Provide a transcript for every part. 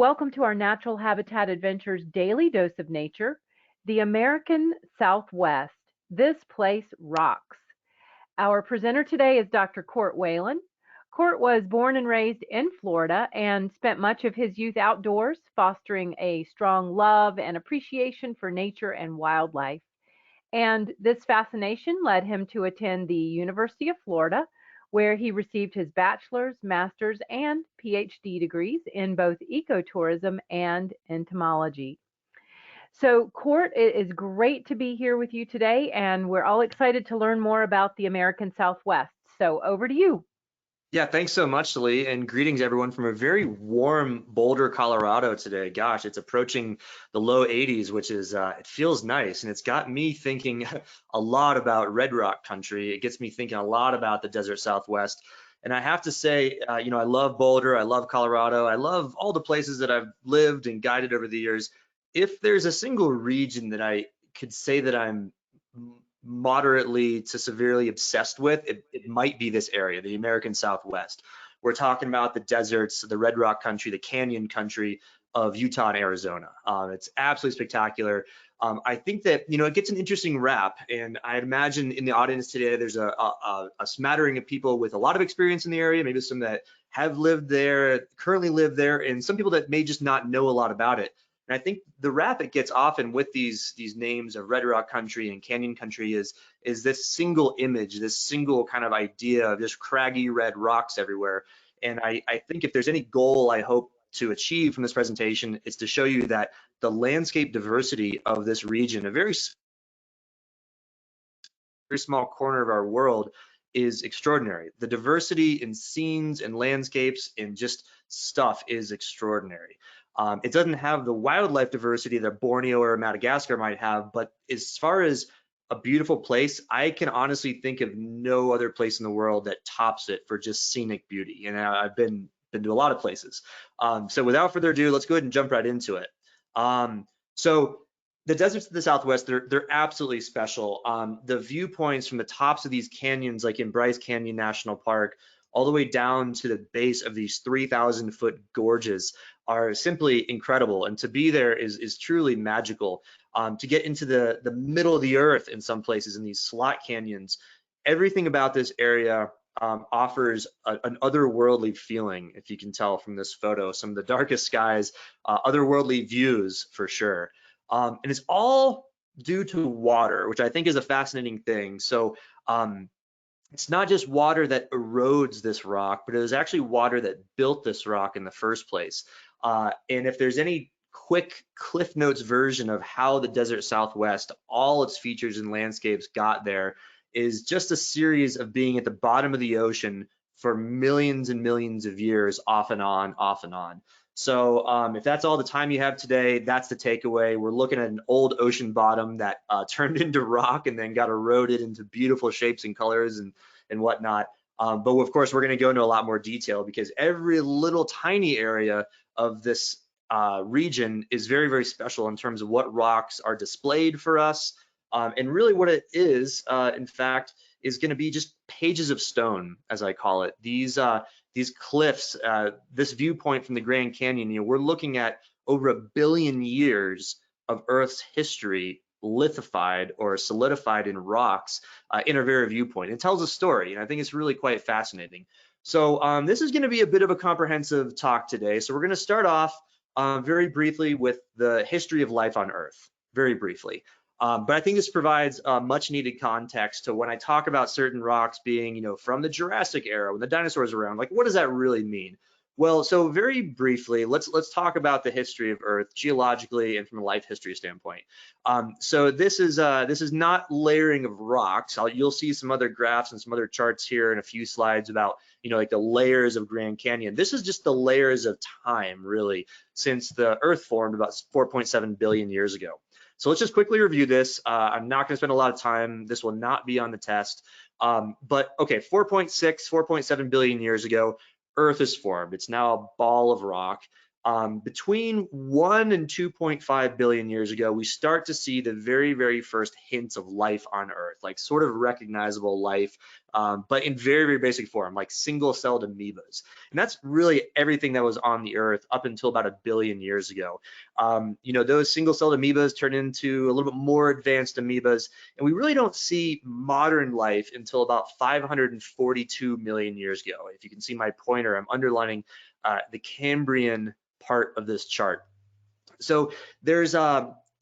Welcome to our Natural Habitat Adventures daily dose of nature, the American Southwest. This place rocks. Our presenter today is Dr. Kourt Whalen. Kourt was born and raised in Florida and spent much of his youth outdoors, fostering a strong love and appreciation for nature and wildlife. And this fascination led him to attend the University of Florida, where he received his bachelor's, master's, and PhD degrees in both ecotourism and entomology. So, Kourt, it is great to be here with you today, and we're all excited to learn more about the American Southwest. So, over to you. Yeah, thanks so much, Lee, and greetings everyone from a very warm Boulder, Colorado today. Gosh, it's approaching the low 80s, which is, it feels nice, and it's got me thinking a lot about Red Rock country. It gets me thinking a lot about the desert Southwest. And I have to say, I love Boulder, I love Colorado, I love all the places that I've lived and guided over the years. If there's a single region that I could say that I'm moderately to severely obsessed with, it might be this area, the American Southwest. We're talking about the deserts, the Red Rock country, the canyon country of Utah and Arizona. It's absolutely spectacular. I think that, it gets an interesting rap, and I imagine in the audience today, there's a smattering of people with a lot of experience in the area, maybe some that have lived there, currently live there, and some people that may just not know a lot about it. And I think the rap it gets often with these names of Red Rock country and canyon country is this single image, this single kind of idea of just craggy red rocks everywhere. And I think if there's any goal I hope to achieve from this presentation, it's to show you that the landscape diversity of this region, a very small corner of our world, is extraordinary. The diversity in scenes and landscapes and just stuff is extraordinary. It doesn't have the wildlife diversity that Borneo or Madagascar might have, but as far as a beautiful place, I can honestly think of no other place in the world that tops it for just scenic beauty. And I've been to a lot of places. So without further ado, let's go ahead and jump right into it. So the deserts of the Southwest, they're absolutely special. The viewpoints from the tops of these canyons, like in Bryce Canyon National Park, all the way down to the base of these 3,000-foot gorges are simply incredible. And to be there is truly magical. To get into the middle of the earth in some places in these slot canyons, everything about this area offers an otherworldly feeling, if you can tell from this photo. Some of the darkest skies, otherworldly views for sure. And it's all due to water, which I think is a fascinating thing. So it's not just water that erodes this rock, but it was actually water that built this rock in the first place. And if there's any quick Cliff Notes version of how the desert Southwest, all its features and landscapes got there, is just a series of being at the bottom of the ocean for millions and millions of years, off and on, off and on. So if that's all the time you have today, that's the takeaway. We're looking at an old ocean bottom that turned into rock and then got eroded into beautiful shapes and colors and whatnot. But of course, we're going to go into a lot more detail because every little tiny area of this region is very, very special in terms of what rocks are displayed for us. And really what it is, in fact, is going to be just pages of stone, as I call it. These cliffs, this viewpoint from the Grand Canyon, we're looking at over 1 billion years of Earth's history lithified or solidified in rocks in a very viewpoint. It tells a story, and I think it's really quite fascinating. So this is going to be a bit of a comprehensive talk today. So we're going to start off very briefly with the history of life on Earth, very briefly. But I think this provides much needed context to when I talk about certain rocks being, from the Jurassic era, when the dinosaurs were around, like what does that really mean? Well, so very briefly, let's talk about the history of Earth geologically and from a life history standpoint. So this is not layering of rocks. You'll see some other graphs and some other charts here in a few slides about, like the layers of Grand Canyon. This is just the layers of time, really, since the Earth formed about 4.7 billion years ago. So let's just quickly review this. I'm not going to spend a lot of time. This will not be on the test. But okay, 4.7 billion years ago, Earth is formed. It's now a ball of rock. Between 1 and 2.5 billion years ago, we start to see the very, very first hints of life on Earth, like sort of recognizable life, but in very, very basic form, like single-celled amoebas. And that's really everything that was on the Earth up until about 1 billion years ago. You know, those single-celled amoebas turn into a little bit more advanced amoebas, and we really don't see modern life until about 542 million years ago. If you can see my pointer, I'm underlining the Cambrian part of this chart. So there's,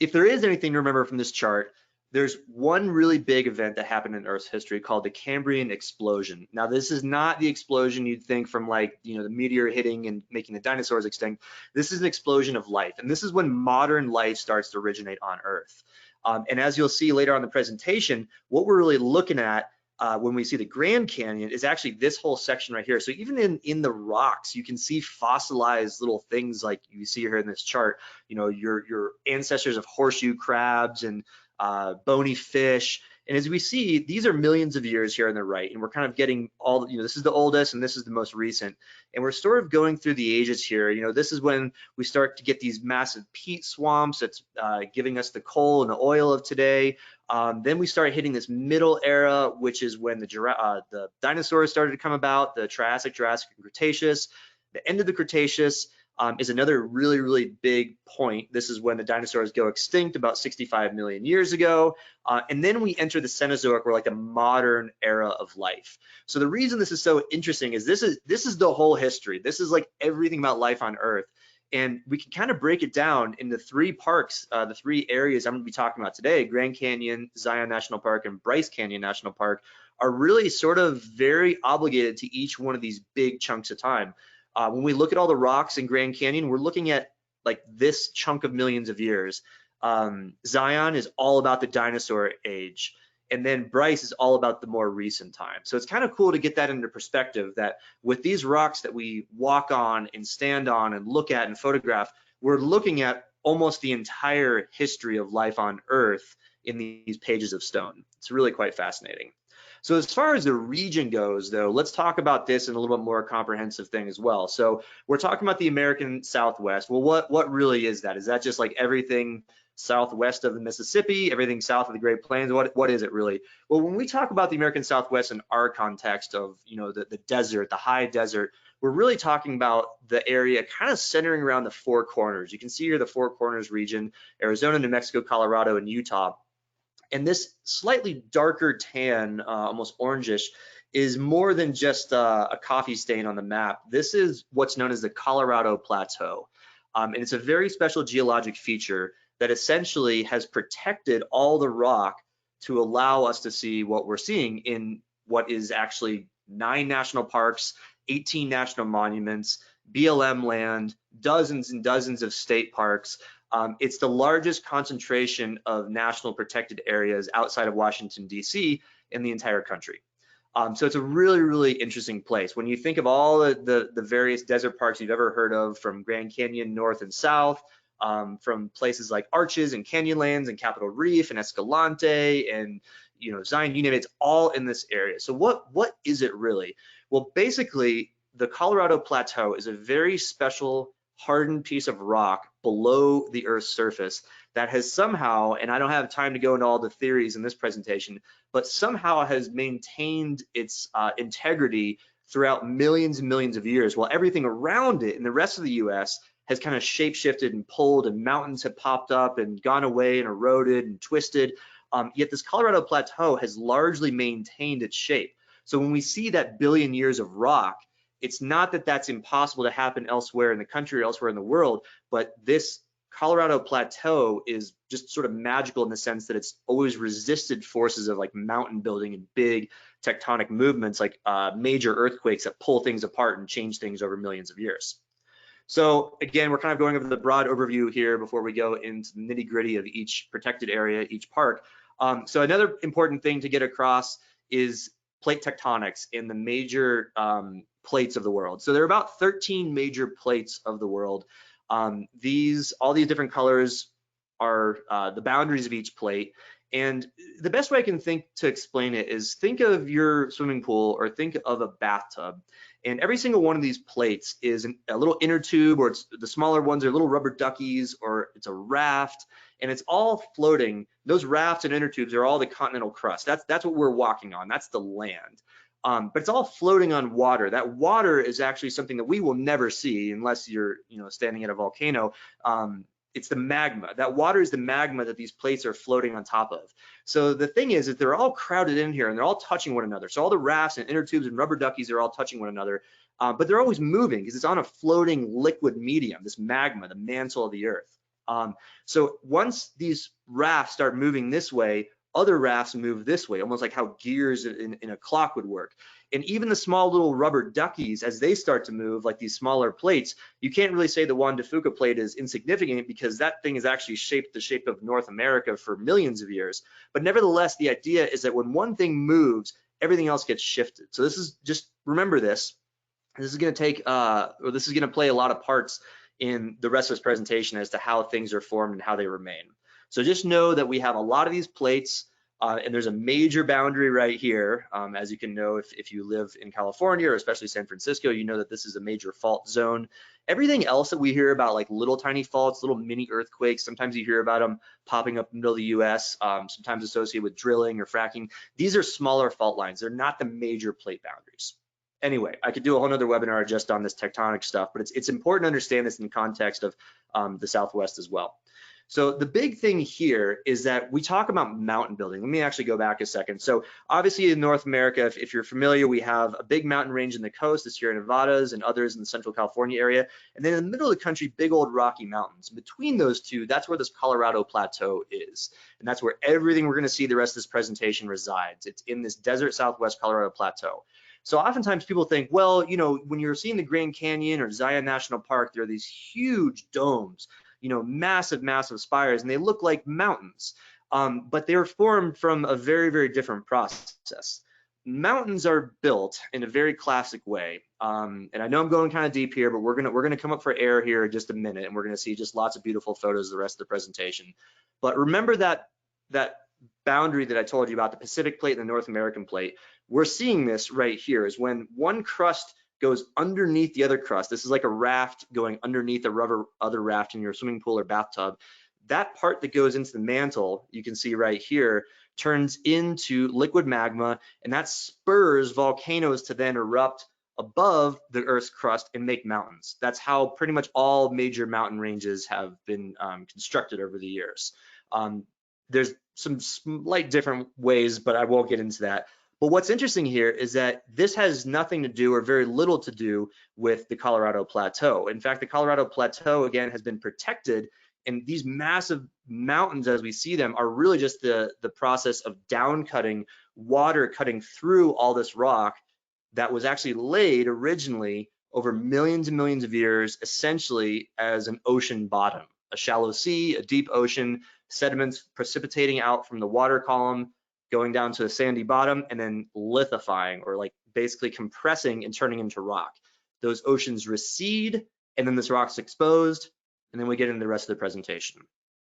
if there is anything to remember from this chart, there's one really big event that happened in Earth's history called the Cambrian Explosion. Now, this is not the explosion you'd think from, like, you know, the meteor hitting and making the dinosaurs extinct. This is an explosion of life, and this is when modern life starts to originate on Earth. And as you'll see later on in the presentation, what we're really looking at when we see the Grand Canyon is actually this whole section right here. So even in the rocks, you can see fossilized little things like you see here in this chart. You know, your ancestors of horseshoe crabs and bony fish. And as we see, these are millions of years here on the right, and we're kind of getting all, you know, this is the oldest and this is the most recent. And we're sort of going through the ages here. You know, this is when we start to get these massive peat swamps that's giving us the coal and the oil of today. Then we start hitting this middle era, which is when the dinosaurs started to come about, the Triassic, Jurassic, and Cretaceous. The end of the Cretaceous is another really, really big point. This is when the dinosaurs go extinct about 65 million years ago. And then we enter the Cenozoic, or like the modern era of life. So the reason this is so interesting is this is the whole history. This is like everything about life on Earth. And we can kind of break it down into 3 parks, the 3 areas I'm going to be talking about today: Grand Canyon, Zion National Park, and Bryce Canyon National Park, are really sort of very obligated to each one of these big chunks of time. When we look at all the rocks in Grand Canyon, we're looking at like this chunk of millions of years. Zion is all about the dinosaur age, and then Bryce is all about the more recent time. So it's kind of cool to get that into perspective, that with these rocks that we walk on and stand on and look at and photograph, we're looking at almost the entire history of life on Earth in these pages of stone. It's really quite fascinating. So as far as the region goes, though, let's talk about this in a little bit more comprehensive thing as well. So we're talking about the American Southwest. Well, what really is that? Is that just like everything southwest of the Mississippi, everything south of the Great Plains? What is it really? Well, when we talk about the American Southwest in our context of, you know, the desert, the high desert, we're really talking about the area kind of centering around the 4 corners. You can see here the 4 corners region: Arizona, New Mexico, Colorado, and Utah. And this slightly darker tan, almost orangish, is more than just a coffee stain on the map. This is what's known as the Colorado Plateau. And it's a very special geologic feature that essentially has protected all the rock to allow us to see what we're seeing in what is actually 9 national parks, 18 national monuments, BLM land, dozens and dozens of state parks. It's the largest concentration of national protected areas outside of Washington, D.C. in the entire country. So it's a really, really interesting place. When you think of all the various desert parks you've ever heard of, from Grand Canyon north and south, from places like Arches and Canyonlands and Capitol Reef and Escalante and, you know, Zion, you name it, it's all in this area. So what is it really? Well, basically, the Colorado Plateau is a very special hardened piece of rock below the Earth's surface that has somehow, and I don't have time to go into all the theories in this presentation, but somehow has maintained its integrity throughout millions and millions of years, while everything around it in the rest of the US has kind of shape-shifted and pulled, and mountains have popped up and gone away and eroded and twisted. Yet this Colorado Plateau has largely maintained its shape. So when we see that billion years of rock, it's not that that's impossible to happen elsewhere in the country or elsewhere in the world, but this Colorado Plateau is just sort of magical in the sense that it's always resisted forces of like mountain building and big tectonic movements, like major earthquakes that pull things apart and change things over millions of years. So again, we're kind of going over the broad overview here before we go into the nitty-gritty of each protected area, each park. So another important thing to get across is plate tectonics in the major plates of the world. So there are about 13 major plates of the world. All these different colors are the boundaries of each plate. And the best way I can think to explain it is, think of your swimming pool or think of a bathtub. And every single one of these plates is a little inner tube, or the smaller ones are little rubber duckies, or it's a raft, and it's all floating. Those rafts and inner tubes are all the continental crust. That's what we're walking on. That's the land. But it's all floating on water. That water is actually something that we will never see unless you're, standing at a volcano. It's the magma. That water is the magma that these plates are floating on top of. So the thing is that they're all crowded in here and they're all touching one another. So all the rafts and inner tubes and rubber duckies are all touching one another, but they're always moving because it's on a floating liquid medium, this magma, the mantle of the earth. So once these rafts start moving this way, other rafts move this way, almost like how gears in a clock would work. And even the small little rubber duckies, as they start to move, like these smaller plates, you can't really say the Juan de Fuca plate is insignificant because that thing is actually shaped the shape of North America for millions of years. But nevertheless, the idea is that when one thing moves, everything else gets shifted. So this is, just remember this. This is going to take, or this is going to play a lot of parts in the rest of this presentation as to how things are formed and how they remain. So just know that we have a lot of these plates, and there's a major boundary right here. As you can know, if you live in California or especially San Francisco, you know that this is a major fault zone. Everything else that we hear about, like little tiny faults, little mini earthquakes, sometimes you hear about them popping up in the middle of the US, sometimes associated with drilling or fracking. These are smaller fault lines. They're not the major plate boundaries. Anyway, I could do a whole nother webinar just on this tectonic stuff, but it's important to understand this in the context of the Southwest as well. So the big thing here is that we talk about mountain building. Let me actually go back a second. So obviously in North America, if you're familiar, we have a big mountain range in the coast, the Sierra Nevadas and others in the Central California area. And then in the middle of the country, big old Rocky Mountains. Between those two, that's where this Colorado Plateau is. And that's where everything we're gonna see the rest of this presentation resides. It's in this desert Southwest Colorado Plateau. So oftentimes people think, well, when you're seeing the Grand Canyon or Zion National Park, there are these huge domes, massive, massive spires, and they look like mountains. But they're formed from a very, very different process. Mountains are built in a very classic way. And I know I'm going kind of deep here, but we're gonna come up for air here in just a minute, and we're gonna see just lots of beautiful photos the rest of the presentation. But remember that boundary that I told you about, the Pacific plate and the North American plate. We're seeing this right here is when one crust goes underneath the other crust. This is like a raft going underneath a other raft in your swimming pool or bathtub. That part that goes into the mantle, you can see right here, turns into liquid magma, and that spurs volcanoes to then erupt above the Earth's crust and make mountains. That's how pretty much all major mountain ranges have been constructed over the years. There's some slight different ways, but I won't get into that. But what's interesting here is that this has nothing to do or very little to do with the Colorado Plateau. In fact, the Colorado Plateau, again, has been protected, and these massive mountains as we see them are really just the process of down cutting, water cutting through all this rock that was actually laid originally over millions and millions of years, essentially as an ocean bottom, a shallow sea, a deep ocean, sediments precipitating out from the water column, going down to a sandy bottom, and then lithifying, or like basically compressing and turning into rock. Those oceans recede, and then this rock's exposed, and then we get into the rest of the presentation.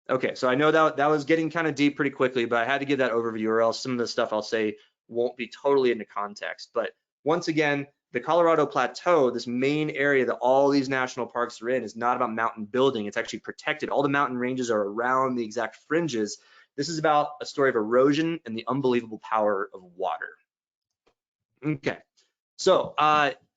Okay, so I know that was getting kind of deep pretty quickly, but I had to give that overview, or else some of the stuff I'll say won't be totally into context. But once again, the Colorado Plateau, this main area that all these national parks are in, is not about mountain building. It's actually protected. All the mountain ranges are around the exact fringes. This is about a story of erosion and the unbelievable power of water. Okay, so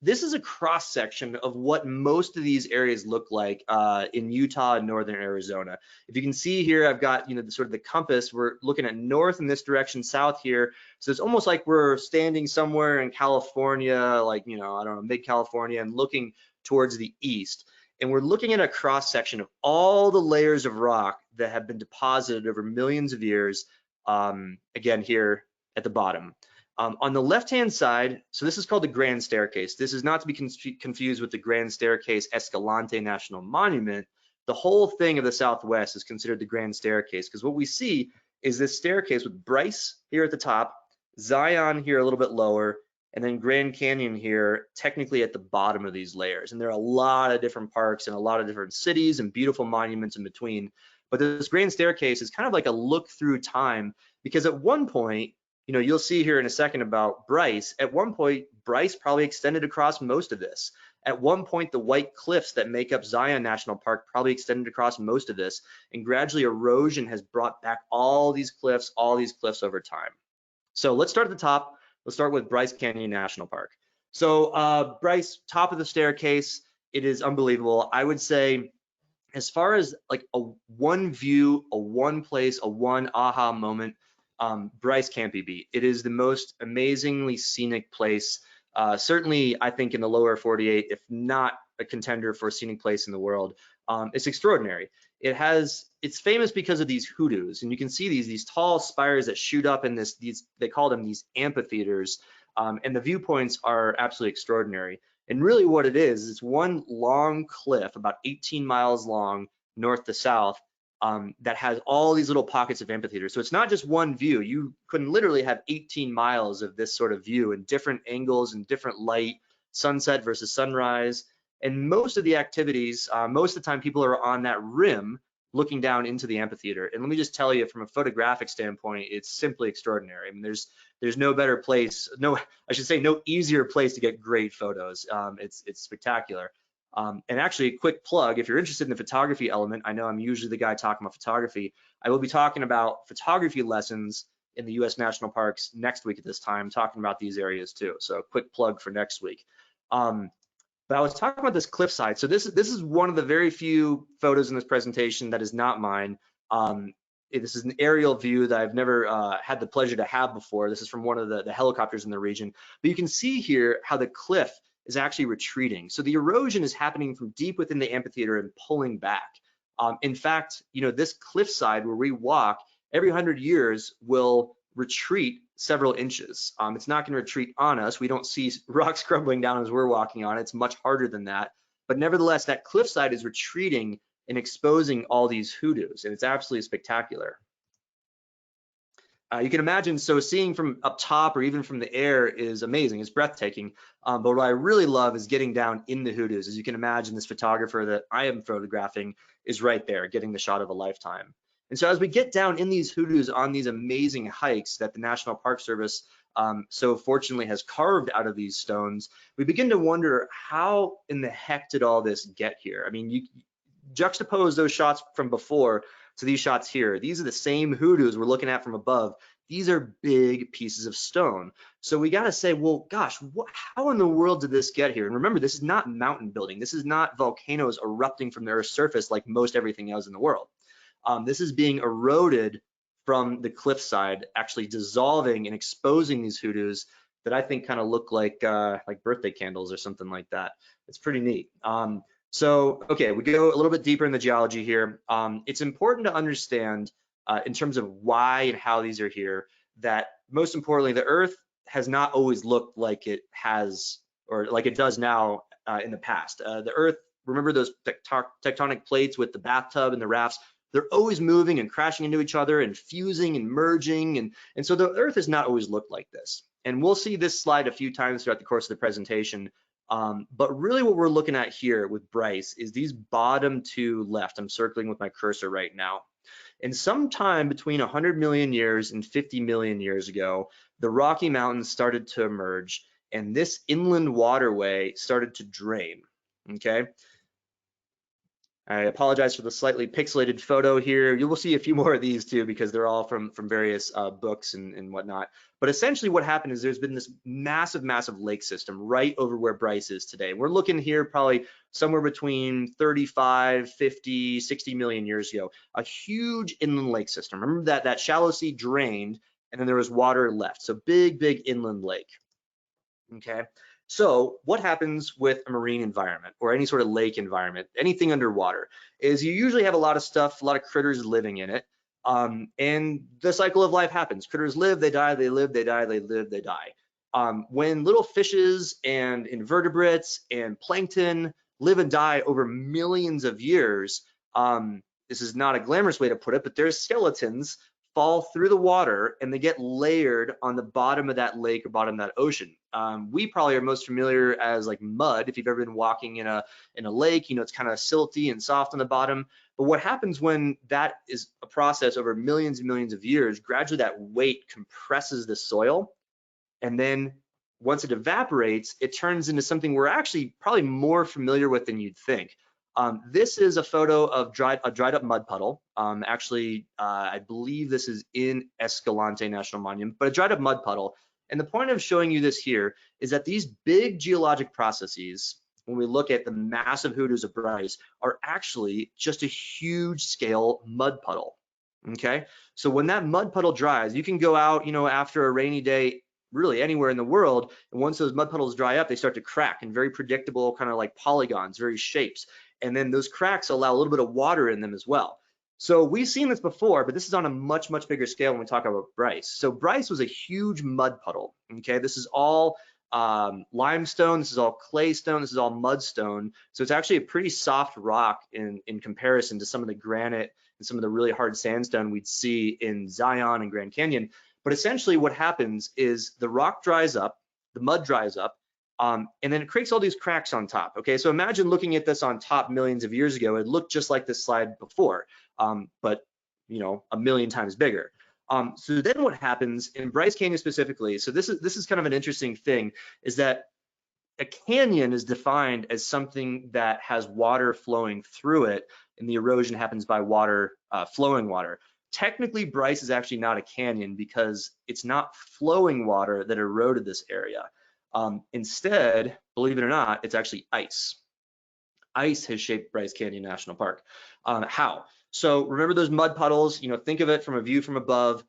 this is a cross section of what most of these areas look like in Utah and northern Arizona. If you can see here, I've got sort of the compass. We're looking at north in this direction, south here. So it's almost like we're standing somewhere in California, like I don't know, mid California, and looking towards the east. And we're looking at a cross section of all the layers of rock that have been deposited over millions of years, again here at the bottom. On the left-hand side, so this is called the Grand Staircase. This is not to be confused with the Grand Staircase Escalante National Monument. The whole thing of the Southwest is considered the Grand Staircase, because what we see is this staircase with Bryce here at the top, Zion here a little bit lower, and then Grand Canyon here technically at the bottom of these layers. And there are a lot of different parks and a lot of different cities and beautiful monuments in between. But this Grand Staircase is kind of like a look through time, because at one point, You know, you'll see here in a second about Bryce. At one point, Bryce probably extended across most of this. At one point, the white cliffs that make up Zion National Park probably extended across most of this, and gradually erosion has brought back all these cliffs over time. So let's start at the top. Let's start with Bryce Canyon National Park. So Bryce, top of the staircase, it is unbelievable. I would say, as far as like a one view, a one place, a one aha moment, Bryce can't be beat. It is the most amazingly scenic place. Certainly, I think in the lower 48, if not a contender for a scenic place in the world. It's extraordinary. It's famous because of these hoodoos, and you can see these tall spires that shoot up in they call them these amphitheaters, and the viewpoints are absolutely extraordinary. And really what it is, it's one long cliff about 18 miles long, north to south, that has all these little pockets of amphitheaters. So it's not just one view. You can literally have 18 miles of this sort of view in different angles and different light, sunset versus sunrise. And most of the activities, most of the time people are on that rim looking down into the amphitheater. And let me just tell you, from a photographic standpoint, it's simply extraordinary. I mean, there's no better place, I should say no easier place to get great photos. It's spectacular. And actually, a quick plug, if you're interested in the photography element, I know I'm usually the guy talking about photography. I will be talking about photography lessons in the US National Parks next week at this time, talking about these areas too. So a quick plug for next week. But I was talking about this cliffside. So this is one of the very few photos in this presentation that is not mine. This is an aerial view that I've never had the pleasure to have before. This is from one of the helicopters in the region. But you can see here how the cliff is actually retreating. So the erosion is happening from deep within the amphitheater and pulling back. In fact, you know, this cliffside where we walk every 100 years will retreat several inches. It's not going to retreat on us. We don't see rocks crumbling down as we're walking on it. It's much harder than that. But nevertheless, that cliffside is retreating and exposing all these hoodoos, and it's absolutely spectacular. You can imagine, so seeing from up top or even from the air is amazing. It's breathtaking. But what I really love is getting down in the hoodoos. As you can imagine, this photographer that I am photographing is right there, getting the shot of a lifetime. And so as we get down in these hoodoos on these amazing hikes that the National Park Service so fortunately has carved out of these stones, we begin to wonder, how in the heck did all this get here? I mean, you juxtapose those shots from before to these shots here. These are the same hoodoos we're looking at from above. These are big pieces of stone. So we got to say, well, gosh, how in the world did this get here? And remember, this is not mountain building. This is not volcanoes erupting from the Earth's surface like most everything else in the world. This is being eroded from the cliffside, actually dissolving and exposing these hoodoos that I think kind of look like birthday candles or something like that. It's pretty neat. So, okay, we go a little bit deeper in the geology here. It's important to understand in terms of why and how these are here, that most importantly, the Earth has not always looked like it has, or like it does now in the past. The Earth, remember those tectonic plates with the bathtub and the rafts? They're always moving and crashing into each other and fusing and merging. And so the Earth has not always looked like this. And we'll see this slide a few times throughout the course of the presentation. But really what we're looking at here with Bryce is these bottom two left. I'm circling with my cursor right now. And sometime between 100 million years and 50 million years ago, the Rocky Mountains started to emerge and this inland waterway started to drain, okay? I apologize for the slightly pixelated photo here. You will see a few more of these too, because they're all from various books and whatnot. But essentially what happened is there's been this massive lake system right over where Bryce is today. We're looking here probably somewhere between 35, 50, 60 million years ago, a huge inland lake system. Remember that shallow sea drained and then there was water left. So big inland lake, okay? So what happens with a marine environment or any sort of lake environment, anything underwater, is you usually have a lot of stuff, a lot of critters living in it. And the cycle of life happens. Critters live, they die, they live, they die, they live, they die. When little fishes and invertebrates and plankton live and die over millions of years, this is not a glamorous way to put it, but their skeletons fall through the water and they get layered on the bottom of that lake or bottom of that ocean. We probably are most familiar as like mud. If you've ever been walking in a lake, you know, it's kind of silty and soft on the bottom, But what happens when that is a process over millions and millions of years, gradually that weight compresses the soil, and then once it evaporates, it turns into something we're actually probably more familiar with than you'd think. This is a photo of a dried up mud puddle. I believe this is in Escalante National Monument, but a dried up mud puddle. And the point of showing you this here is that these big geologic processes, when we look at the massive hoodoos of Bryce, are actually just a huge scale mud puddle. Okay, so when that mud puddle dries, you can go out, after a rainy day, really anywhere in the world, and once those mud puddles dry up, they start to crack in very predictable kind of like polygons, very shapes, and then those cracks allow a little bit of water in them as well. So we've seen this before, but this is on a much, much bigger scale when we talk about Bryce. So Bryce was a huge mud puddle. Okay, this is all limestone, this is all clay stone, this is all mudstone. So it's actually a pretty soft rock in comparison to some of the granite and some of the really hard sandstone we'd see in Zion and Grand Canyon. But essentially what happens is the rock dries up, the mud dries up, and then it creates all these cracks on top. Okay, so imagine looking at this on top millions of years ago. It looked just like this slide before, but a million times bigger. So then what happens in Bryce Canyon specifically, so this is kind of an interesting thing, is that a canyon is defined as something that has water flowing through it, and the erosion happens by water, flowing water. Technically, Bryce is actually not a canyon because it's not flowing water that eroded this area. Instead, believe it or not, it's actually ice. Ice has shaped Bryce Canyon National Park. How? So remember those mud puddles, think of it from a view from above.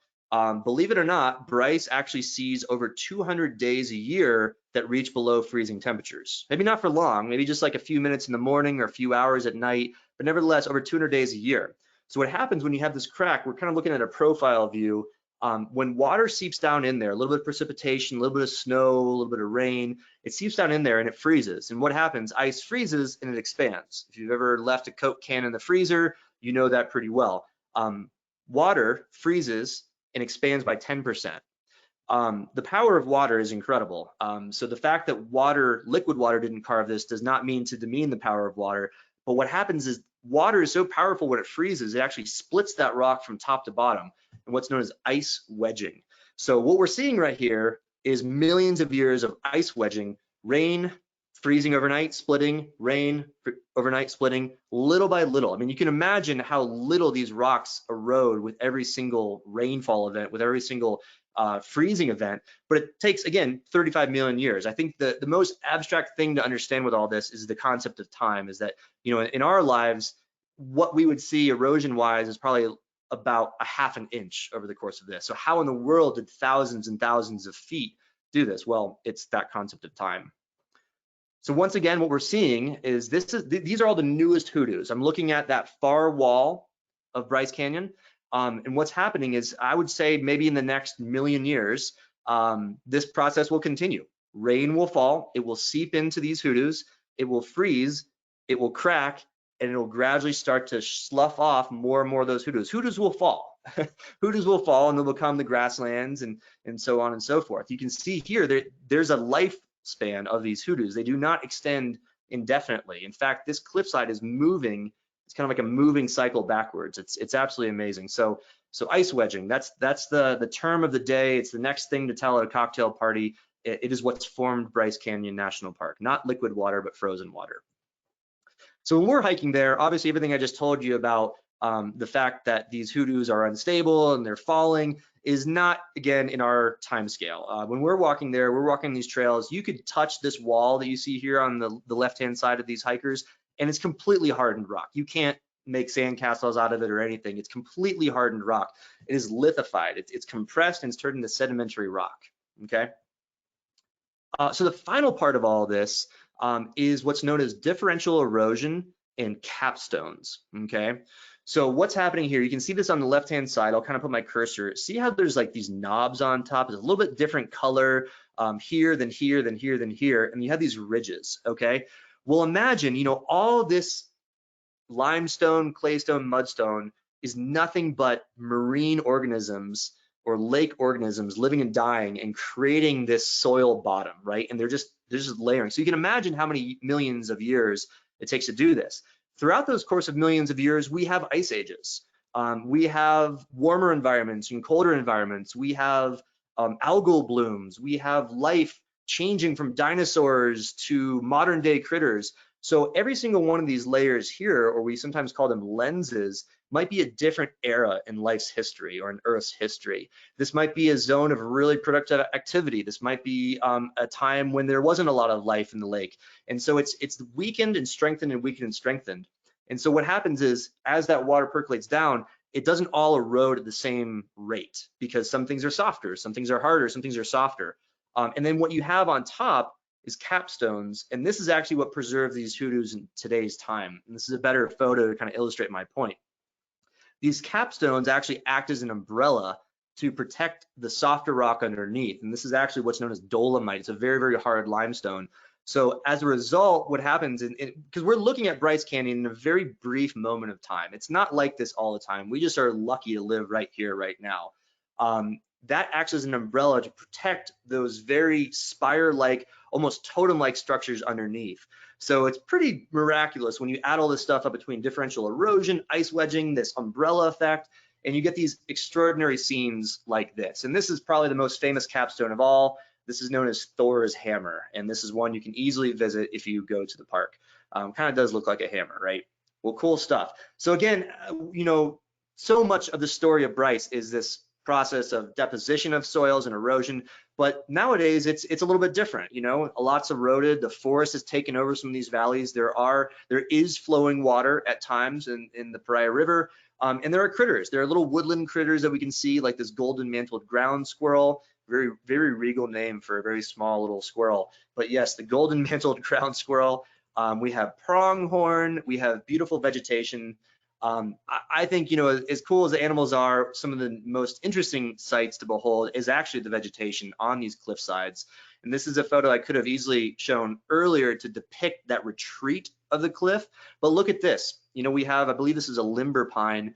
Believe it or not, Bryce actually sees over 200 days a year that reach below freezing temperatures. Maybe not for long, maybe just like a few minutes in the morning or a few hours at night, but nevertheless over 200 days a year. So what happens when you have this crack, we're kind of looking at a profile view. When water seeps down in there, a little bit of precipitation, a little bit of snow, a little bit of rain, it seeps down in there and it freezes. And what happens? Ice freezes and it expands. If you've ever left a Coke can in the freezer, you know that pretty well. Water freezes and expands by 10%. The power of water is incredible. So the fact that liquid water didn't carve this does not mean to demean the power of water. But what happens is water is so powerful when it freezes, it actually splits that rock from top to bottom in what's known as ice wedging. So what we're seeing right here is millions of years of ice wedging, rain freezing overnight, splitting, rain overnight, splitting, little by little. I mean, you can imagine how little these rocks erode with every single rainfall event, with every single freezing event, but it takes, again, 35 million years. I think the most abstract thing to understand with all this is the concept of time, is that, in our lives, what we would see erosion-wise is probably about a half an inch over the course of this. So how in the world did thousands and thousands of feet do this? Well, it's that concept of time. So once again, what we're seeing is these are all the newest hoodoos. I'm looking at that far wall of Bryce Canyon. And what's happening is, I would say maybe in the next million years, this process will continue. Rain will fall, it will seep into these hoodoos, it will freeze, it will crack, and it will gradually start to slough off more and more of those hoodoos. Hoodoos will fall. Hoodoos will fall and they'll become the grasslands and so on and so forth. You can see here, there's a lifespan of these hoodoos. They do not extend indefinitely. In fact, this cliffside is moving. It's kind of like a moving cycle backwards. It's absolutely amazing. So ice wedging, that's the term of the day. It's the next thing to tell at a cocktail party. It is what's formed Bryce Canyon National Park, not liquid water, but frozen water. So when we're hiking there, obviously everything I just told you about the fact that these hoodoos are unstable and they're falling is not, again, in our time scale. When we're walking there, we're walking these trails, you could touch this wall that you see here on the left-hand side of these hikers, and it's completely hardened rock. You can't make sandcastles out of it or anything. It's completely hardened rock. It is lithified. It's compressed and it's turned into sedimentary rock, okay? So the final part of all this is what's known as differential erosion and capstones, okay? So what's happening here, you can see this on the left-hand side. I'll kind of put my cursor. See how there's like these knobs on top? It's a little bit different color here, then here, then here, then here, and you have these ridges, okay? Well, imagine, all this limestone, claystone, mudstone is nothing but marine organisms or lake organisms living and dying and creating this soil bottom, right? And they're just layering. So you can imagine how many millions of years it takes to do this. throughout those course of millions of years, we have ice ages. We have warmer environments and colder environments. We have algal blooms. We have life changing from dinosaurs to modern day critters. So every single one of these layers here, or we sometimes call them lenses, might be a different era in life's history or in Earth's history. This might be a zone of really productive activity. This might be a time when there wasn't a lot of life in the lake. And so it's weakened and strengthened and weakened and strengthened. And so what happens is, as that water percolates down, it doesn't all erode at the same rate, because some things are softer, some things are harder, some things are softer. And then what you have on top is capstones, and this is actually what preserves these hoodoos in today's time. And this is a better photo to kind of illustrate my point. These capstones actually act as an umbrella to protect the softer rock underneath, and this is actually what's known as dolomite. It's a very, very hard limestone. So as a result, what happens, because we're looking at Bryce Canyon in a very brief moment of time. It's not like this all the time. We just are lucky to live right here, right now. That acts as an umbrella to protect those very spire-like, almost totem-like structures underneath. So it's pretty miraculous when you add all this stuff up between differential erosion, ice wedging, this umbrella effect, and you get these extraordinary scenes like this. And this is probably the most famous capstone of all. This is known as Thor's hammer, and this is one you can easily visit if you go to the park. Kind of does look like a hammer, right? Well, cool stuff. So again, you know, so much of the story of Bryce is this process of deposition of soils and erosion, but nowadays it's a little bit different. You know, a lot's eroded, the forest has taken over some of these valleys. There is flowing water at times in the Paria River, and there are critters. There are little woodland critters that we can see, like this golden-mantled ground squirrel. Very, very regal name for a very small little squirrel. But yes, the golden-mantled ground squirrel. We have pronghorn. We have beautiful vegetation. I think, you know, as cool as the animals are, some of the most interesting sights to behold is actually the vegetation on these cliff sides. And this is a photo I could have easily shown earlier to depict that retreat of the cliff. But look at this. You know, we have, I believe this is a limber pine.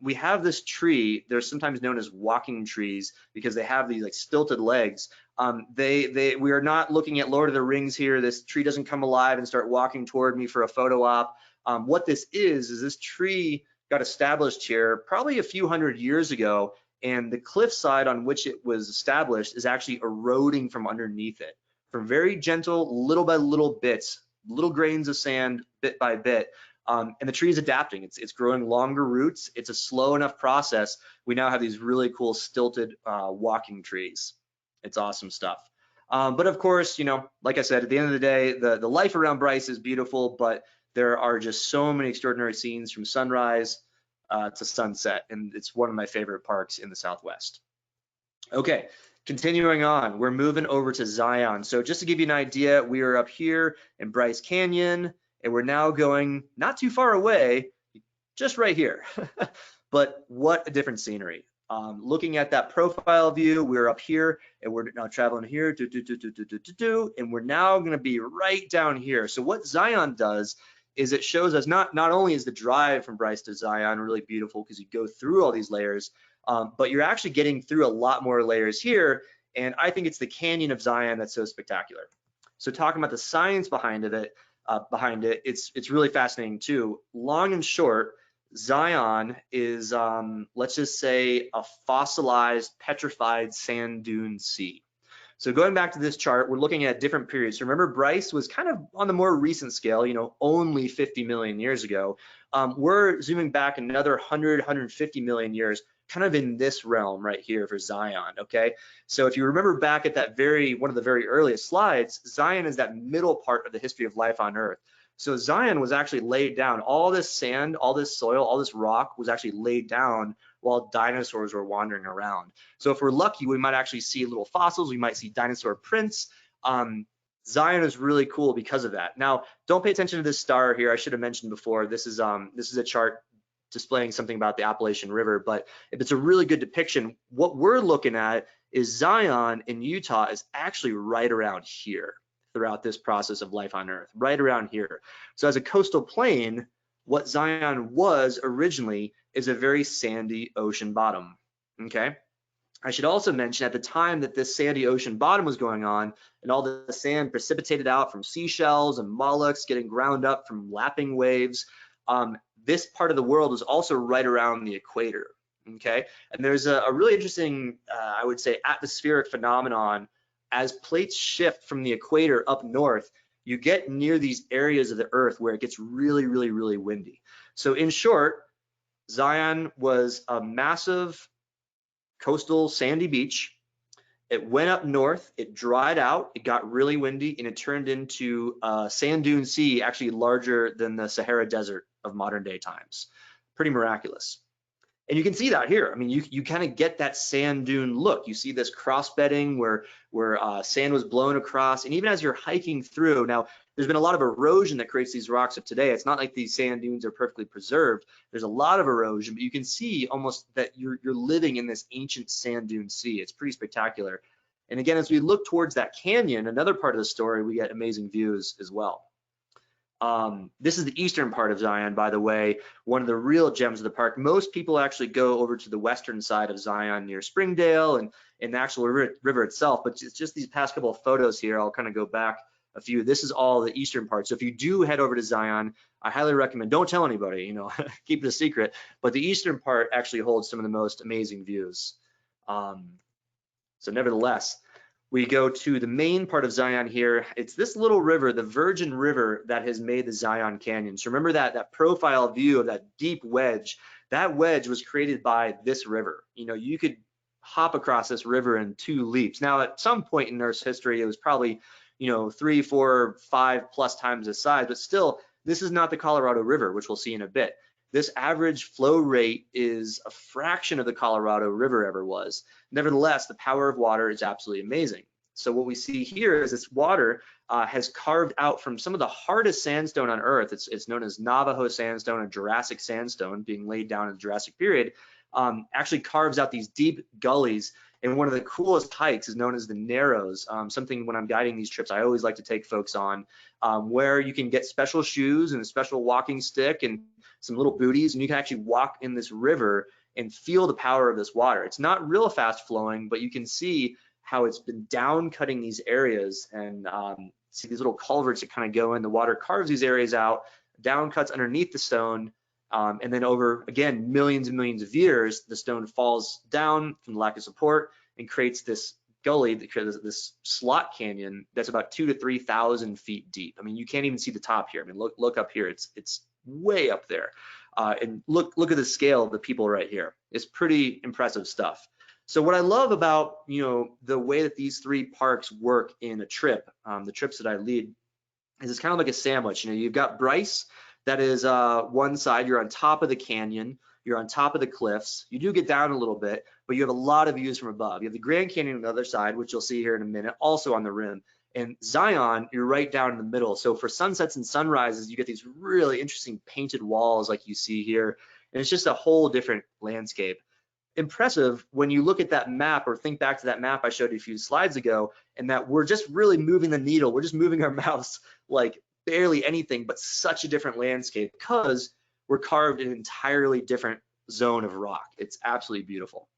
We have this tree. They're sometimes known as walking trees because they have these like stilted legs. We are not looking at Lord of the Rings here. This tree doesn't come alive and start walking toward me for a photo op. What this is this tree got established here probably a few hundred years ago, and the cliffside on which it was established is actually eroding from underneath it, from very gentle, little by little bits, little grains of sand, bit by bit. And the tree is adapting. It's growing longer roots. It's a slow enough process. We now have these really cool stilted walking trees. It's awesome stuff. But of course, you know, like I said, at the end of the day, the life around Bryce is beautiful, but there are just so many extraordinary scenes from sunrise to sunset, and it's one of my favorite parks in the Southwest. Okay, continuing on, we're moving over to Zion. So just to give you an idea, we are up here in Bryce Canyon, and we're now going not too far away, just right here. But what a different scenery. Looking at that profile view, we're up here, and we're now traveling here, and we're now going to be right down here. So what Zion does is it shows us not only is the drive from Bryce to Zion really beautiful because you go through all these layers, but you're actually getting through a lot more layers here. And I think it's the canyon of Zion that's so spectacular. So talking about the science behind it, it's really fascinating too. Long and short, Zion is, let's just say, a fossilized, petrified sand dune sea. So going back to this chart, we're looking at different periods. So remember, Bryce was kind of on the more recent scale, you know, only 50 million years ago. We're zooming back another 100, 150 million years, kind of in this realm right here for Zion, okay? So if you remember back at that one of the very earliest slides, Zion is that middle part of the history of life on Earth. So Zion was actually laid down. All this sand, all this soil, all this rock was actually laid down while dinosaurs were wandering around. So if we're lucky, we might actually see little fossils. We might see dinosaur prints. Zion is really cool because of that. Now, don't pay attention to this star here. I should have mentioned before, this is a chart displaying something about the Appalachian River, but if it's a really good depiction, what we're looking at is Zion in Utah is actually right around here throughout this process of life on Earth, right around here. So as a coastal plain, what Zion was originally is a very sandy ocean bottom, okay? I should also mention at the time that this sandy ocean bottom was going on and all the sand precipitated out from seashells and mollusks getting ground up from lapping waves, this part of the world was also right around the equator. Okay, and there's a really interesting, I would say, atmospheric phenomenon. As plates shift from the equator up north, you get near these areas of the earth where it gets really, really, really windy. So in short, Zion was a massive coastal sandy beach. It went up north, it dried out, it got really windy, and it turned into a sand dune sea, actually larger than the Sahara Desert of modern day times. Pretty miraculous. And you can see that here. I mean, you kind of get that sand dune look. You see this cross bedding where sand was blown across. And even as you're hiking through, now there's been a lot of erosion that creates these rocks of today. It's not like these sand dunes are perfectly preserved. There's a lot of erosion, but you can see almost that you're living in this ancient sand dune sea. It's pretty spectacular. And again, as we look towards that canyon, another part of the story, we get amazing views as well. This is the eastern part of Zion, by the way, one of the real gems of the park. Most people actually go over to the western side of Zion near Springdale and the actual river itself, but it's just these past couple of photos here. I'll kind of go back a few. This is all the eastern part. So if you do head over to Zion, I highly recommend, don't tell anybody, you know, keep it a secret, but the eastern part actually holds some of the most amazing views. So nevertheless, we go to the main part of Zion here. It's this little river, the Virgin River, that has made the Zion Canyon. So remember that profile view of that deep wedge. That wedge was created by this river. You know, you could hop across this river in 2 leaps. Now, at some point in Earth's history, it was probably, you know, 3, 4, 5+ times the size, but still, this is not the Colorado River, which we'll see in a bit. This average flow rate is a fraction of the Colorado River ever was. Nevertheless, the power of water is absolutely amazing. So what we see here is this water has carved out from some of the hardest sandstone on Earth. It's known as Navajo Sandstone and Jurassic Sandstone, being laid down in the Jurassic period, actually carves out these deep gullies. And one of the coolest hikes is known as the Narrows, something when I'm guiding these trips, I always like to take folks on, where you can get special shoes and a special walking stick and some little booties, and you can actually walk in this river and feel the power of this water. It's not real fast flowing, but you can see how it's been down cutting these areas, and see these little culverts that kind of go in. The water carves these areas out, down cuts underneath the stone, and then over, again, millions and millions of years, the stone falls down from the lack of support and creates this gully, this slot canyon that's about 2,000 to 3,000 feet deep. I mean, you can't even see the top here. I mean, look up here. It's way up there. And look at the scale of the people right here. It's pretty impressive stuff. So what I love about, you know, the way that these 3 parks work in a trip, the trips that I lead, is it's kind of like a sandwich. You know, you've got Bryce, that is one side. You're on top of the canyon, you're on top of the cliffs. You do get down a little bit, but you have a lot of views from above. You have the Grand Canyon on the other side, which you'll see here in a minute, also on the rim. And Zion, you're right down in the middle. So for sunsets and sunrises, you get these really interesting painted walls like you see here. And it's just a whole different landscape. Impressive when you look at that map, or think back to that map I showed you a few slides ago, and that we're just really moving the needle. We're just moving our mouse like barely anything, but such a different landscape because we're carved in an entirely different zone of rock. It's absolutely beautiful.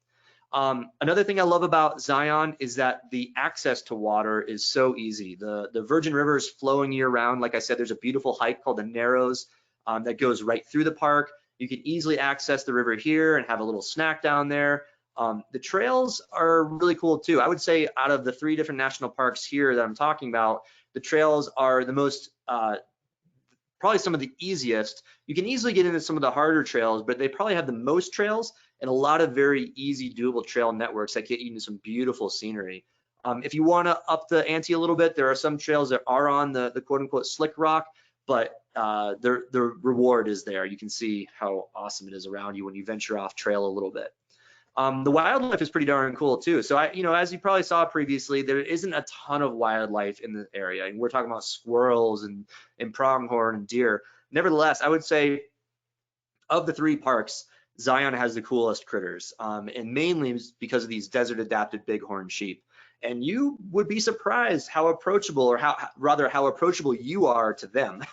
Another thing I love about Zion is that the access to water is so easy. The Virgin River is flowing year round. Like I said, there's a beautiful hike called the Narrows that goes right through the park. You can easily access the river here and have a little snack down there. The trails are really cool too. I would say out of the 3 different national parks here that I'm talking about, the trails are the most, probably some of the easiest. You can easily get into some of the harder trails, but they probably have the most trails and a lot of very easy doable trail networks that get you into some beautiful scenery. If you want to up the ante a little bit, there are some trails that are on the quote unquote slick rock, but the reward is there. You can see how awesome it is around you when you venture off trail a little bit. The wildlife is pretty darn cool too. So as you probably saw previously, there isn't a ton of wildlife in the area, and we're talking about squirrels and pronghorn and deer. Nevertheless, I would say of the 3 parks, Zion has the coolest critters, and mainly because of these desert adapted bighorn sheep. And you would be surprised how approachable, or how approachable you are to them.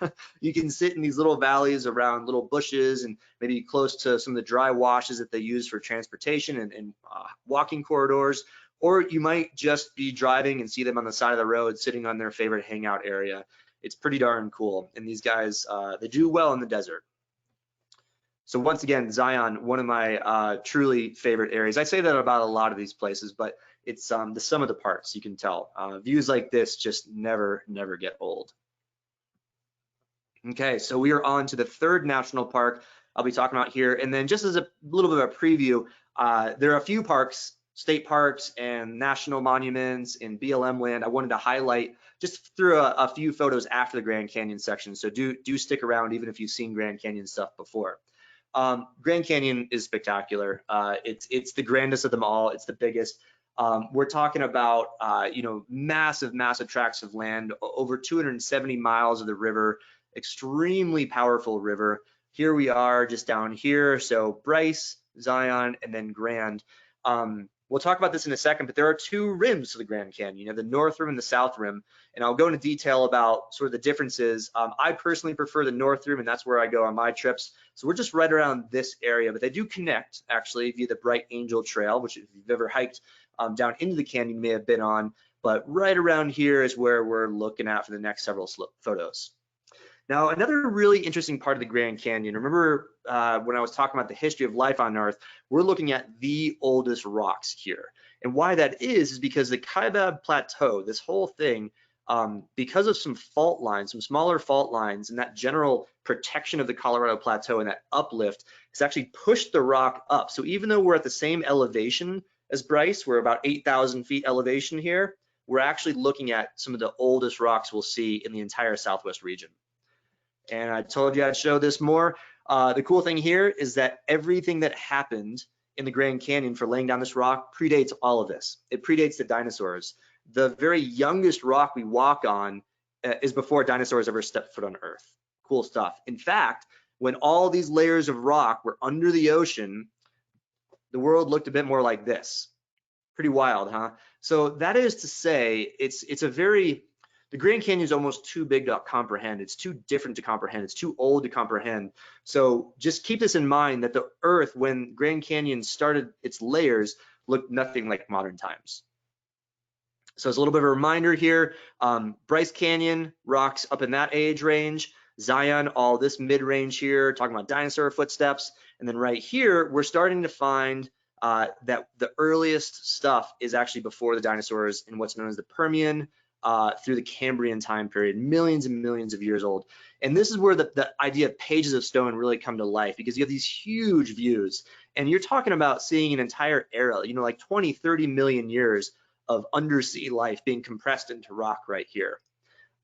You can sit in these little valleys around little bushes and maybe close to some of the dry washes that they use for transportation and walking corridors, or you might just be driving and see them on the side of the road sitting on their favorite hangout area. It's pretty darn cool. And these guys, they do well in the desert. So once again, Zion, one of my truly favorite areas. I say that about a lot of these places, but it's the sum of the parts, you can tell. Views like this just never get old. Okay, so we are on to the third national park I'll be talking about here. And then just as a little bit of a preview, there are a few parks, state parks and national monuments in BLM land I wanted to highlight just through a few photos after the Grand Canyon section. So do stick around even if you've seen Grand Canyon stuff before. Grand Canyon is spectacular. It's the grandest of them all. It's the biggest. We're talking about massive tracts of land, over 270 miles of the river, extremely powerful river. Here we are just down here. So Bryce, Zion, and then Grand. We'll talk about this in a second, but there are two rims to the Grand Canyon. You have the North Rim and the South Rim, and I'll go into detail about sort of the differences. I personally prefer the North Rim, and that's where I go on my trips. So we're just right around this area, but they do connect actually via the Bright Angel Trail, which if you've ever hiked down into the canyon, you may have been on. But right around here is where we're looking at for the next several photos. Now, another really interesting part of the Grand Canyon, remember when I was talking about the history of life on Earth, we're looking at the oldest rocks here. And why that is because the Kaibab Plateau, this whole thing, because of some fault lines, some smaller fault lines, and that general protection of the Colorado Plateau and that uplift has actually pushed the rock up. So even though we're at the same elevation as Bryce, we're about 8,000 feet elevation here, we're actually looking at some of the oldest rocks we'll see in the entire Southwest region. And I told you I'd show this more. The cool thing here is that everything that happened in the Grand Canyon for laying down this rock predates all of this. It predates the dinosaurs. The very youngest rock we walk on is before dinosaurs ever stepped foot on Earth. Cool stuff. In fact, when all these layers of rock were under the ocean, the world looked a bit more like this. Pretty wild, huh? So that is to say, the Grand Canyon is almost too big to comprehend. It's too different to comprehend. It's too old to comprehend. So just keep this in mind that the Earth, when Grand Canyon started its layers, looked nothing like modern times. So it's a little bit of a reminder here. Bryce Canyon, rocks up in that age range. Zion, all this mid-range here, talking about dinosaur footsteps. And then right here, we're starting to find that the earliest stuff is actually before the dinosaurs in what's known as the Permian, through the Cambrian time period, millions and millions of years old. And this is where the idea of pages of stone really come to life, because you have these huge views and you're talking about seeing an entire era, like 20, 30 million years of undersea life being compressed into rock right here.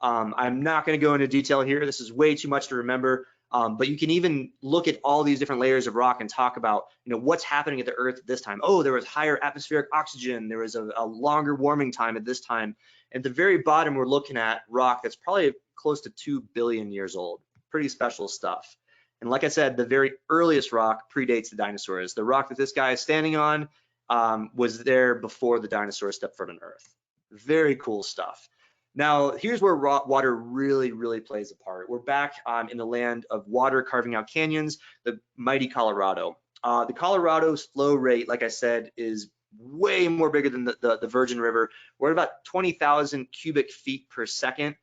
I'm not going to go into detail here. This is way too much to remember. But you can even look at all these different layers of rock and talk about, what's happening at the Earth at this time. Oh, there was higher atmospheric oxygen. There was a longer warming time at this time. At the very bottom, we're looking at rock that's probably close to 2 billion years old. Pretty special stuff. And like I said, the very earliest rock predates the dinosaurs. The rock that this guy is standing on was there before the dinosaurs stepped foot on Earth. Very cool stuff. Now, here's where water really plays a part. We're back in the land of water carving out canyons, the mighty Colorado. The Colorado's flow rate, like I said, is way more bigger than the Virgin River. We're at about 20,000 cubic feet per second.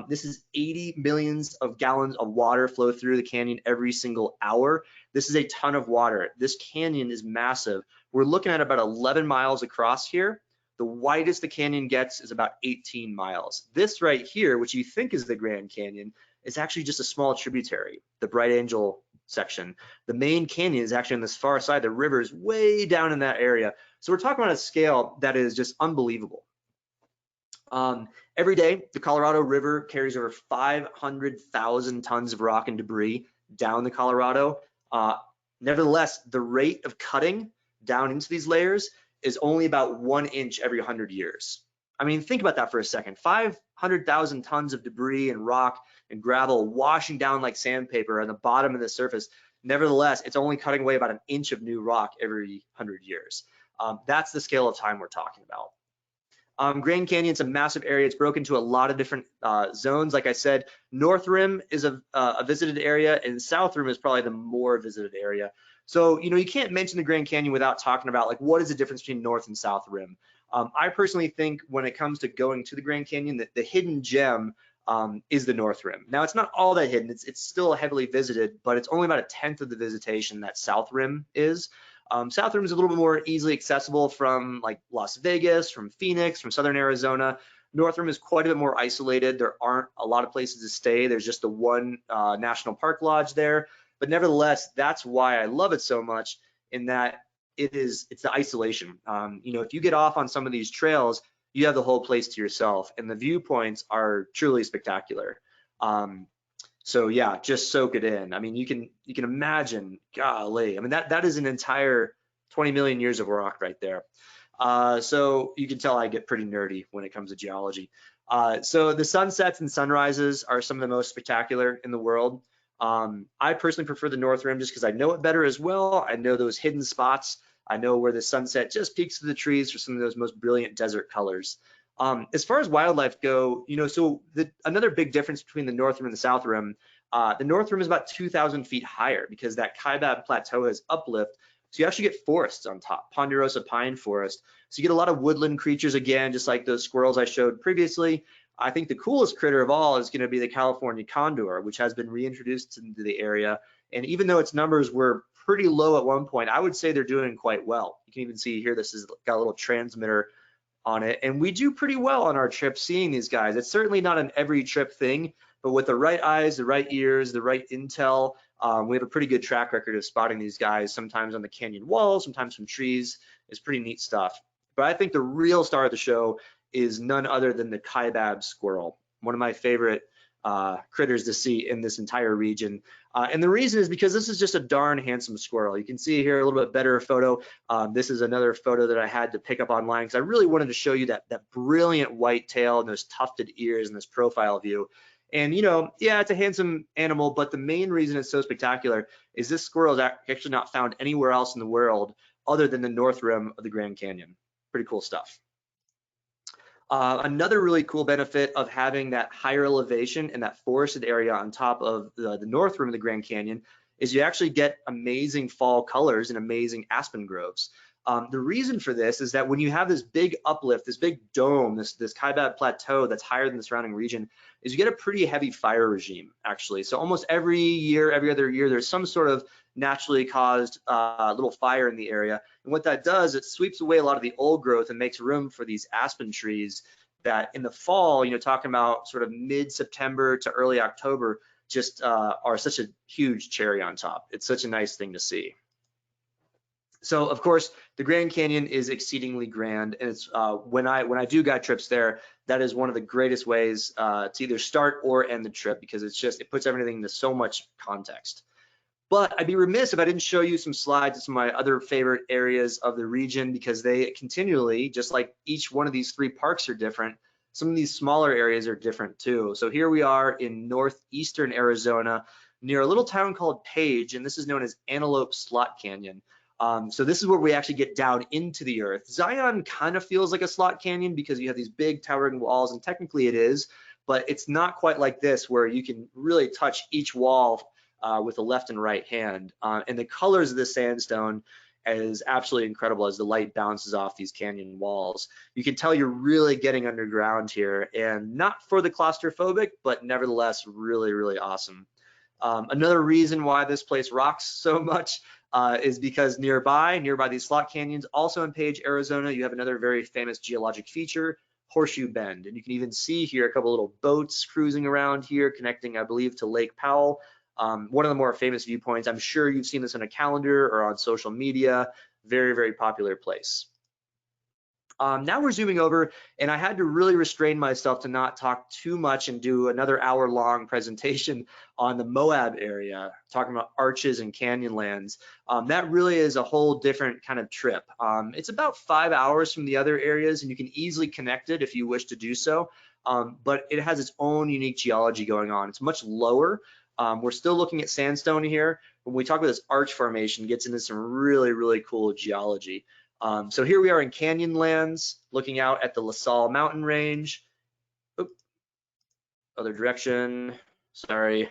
This is 80 millions of gallons of water flow through the canyon every single hour. This is a ton of water. This canyon is massive. We're looking at about 11 miles across here. The widest the canyon gets is about 18 miles. This right here, which you think is the Grand Canyon, is actually just a small tributary, the Bright Angel section. The main canyon is actually on this far side. The river is way down in that area. So we're talking about a scale that is just unbelievable. Every day, the Colorado River carries over 500,000 tons of rock and debris down the Colorado. Nevertheless, the rate of cutting down into these layers is only about 1 inch every 100 years. I mean, think about that for a second. 500,000 tons of debris and rock and gravel washing down like sandpaper on the bottom of the surface. Nevertheless, it's only cutting away about 1 inch of new rock every 100 years. That's the scale of time we're talking about. Grand Canyon's a massive area. It's broken into a lot of different zones. Like I said, North Rim is a visited area, and South Rim is probably the more visited area. So, you can't mention the Grand Canyon without talking about, like, what is the difference between North and South Rim? I personally think when it comes to going to the Grand Canyon, that the hidden gem is the North Rim. Now, it's not all that hidden. It's still heavily visited, but it's only about a tenth of the visitation that South Rim is. South Rim is a little bit more easily accessible from like Las Vegas, from Phoenix, from Southern Arizona. North Rim is quite a bit more isolated. There aren't a lot of places to stay. There's just the one national park lodge there. But nevertheless, that's why I love it so much, in that it's the isolation. You know, if you get off on some of these trails, you have the whole place to yourself, and the viewpoints are truly spectacular. So yeah, just soak it in. I mean, you can imagine, golly, I mean, that is an entire 20 million years of rock right there. So you can tell I get pretty nerdy when it comes to geology. So the sunsets and sunrises are some of the most spectacular in the world. I personally prefer the North Rim just because I know it better as well. I know those hidden spots. I know where the sunset just peeks through the trees for some of those most brilliant desert colors. As far as wildlife go, you know, so another big difference between the North Rim and the North Rim is about 2,000 feet higher because that Kaibab Plateau has uplift. So you actually get forests on top, ponderosa pine forest. So you get a lot of woodland creatures again, just like those squirrels I showed previously. I think the coolest critter of all is going to be the California condor, which has been reintroduced into the area. And even though its numbers were pretty low at one point, I would say they're doing quite well. You can even see here, this has got a little transmitter on it, and we do pretty well on our trip seeing these guys. It's certainly not an every trip thing, but with the right eyes, the right ears, the right intel, we have a pretty good track record of spotting these guys, sometimes on the canyon walls, sometimes from trees. It's pretty neat stuff. But I think the real star of the show is none other than the Kaibab squirrel, one of my favorite critters to see in this entire region. And the reason is because this is just a darn handsome squirrel. You can see here a little bit better photo. This is another photo that I had to pick up online because I really wanted to show you that brilliant white tail and those tufted ears in this profile view. And you know, yeah, it's a handsome animal, but the main reason it's so spectacular is this squirrel is actually not found anywhere else in the world other than the North Rim of the Grand Canyon. Pretty cool stuff. Another really cool benefit of having that higher elevation and that forested area on top of the North Rim of the Grand Canyon is you actually get amazing fall colors and amazing aspen groves. The reason for this is that when you have this big uplift, this big dome, this Kaibab Plateau that's higher than the surrounding region, is you get a pretty heavy fire regime, actually. So almost every year, every other year, there's some sort of naturally caused little fire in the area. And what that does, it sweeps away a lot of the old growth and makes room for these aspen trees that in the fall, you know, talking about sort of mid-September to early October, just are such a huge cherry on top. It's such a nice thing to see. So of course, the Grand Canyon is exceedingly grand, and it's when I do guide trips there, that is one of the greatest ways to either start or end the trip, because it puts everything into so much context. But I'd be remiss if I didn't show you some slides of some of my other favorite areas of the region, because they continually, just like each one of these three parks are different, some of these smaller areas are different too. So here we are in northeastern Arizona near a little town called Page, and this is known as Antelope Slot Canyon. So this is where we actually get down into the earth. Zion kind of feels like a slot canyon because you have these big towering walls, and technically it is, but it's not quite like this where you can really touch each wall with the left and right hand. And the colors of the sandstone is absolutely incredible as the light bounces off these canyon walls. You can tell you're really getting underground here, and not for the claustrophobic, but nevertheless really, really awesome. Another reason why this place rocks so much is because nearby these slot canyons, also in Page, Arizona, you have another very famous geologic feature, Horseshoe Bend. And you can even see here a couple little boats cruising around here, connecting, I believe, to Lake Powell. One of the more famous viewpoints. I'm sure you've seen this on a calendar or on social media. Very, very popular place. Now we're zooming over, and I had to really restrain myself to not talk too much and do another hour-long presentation on the Moab area, talking about arches and canyonlands. That really is a whole different kind of trip. It's about 5 hours from the other areas, and you can easily connect it if you wish to do so, but it has its own unique geology going on. It's much lower. We're still looking at sandstone here. When we talk about this arch formation, it gets into some really, really cool geology. So here we are in Canyonlands, looking out at the La Salle mountain range. Oop, other direction, sorry,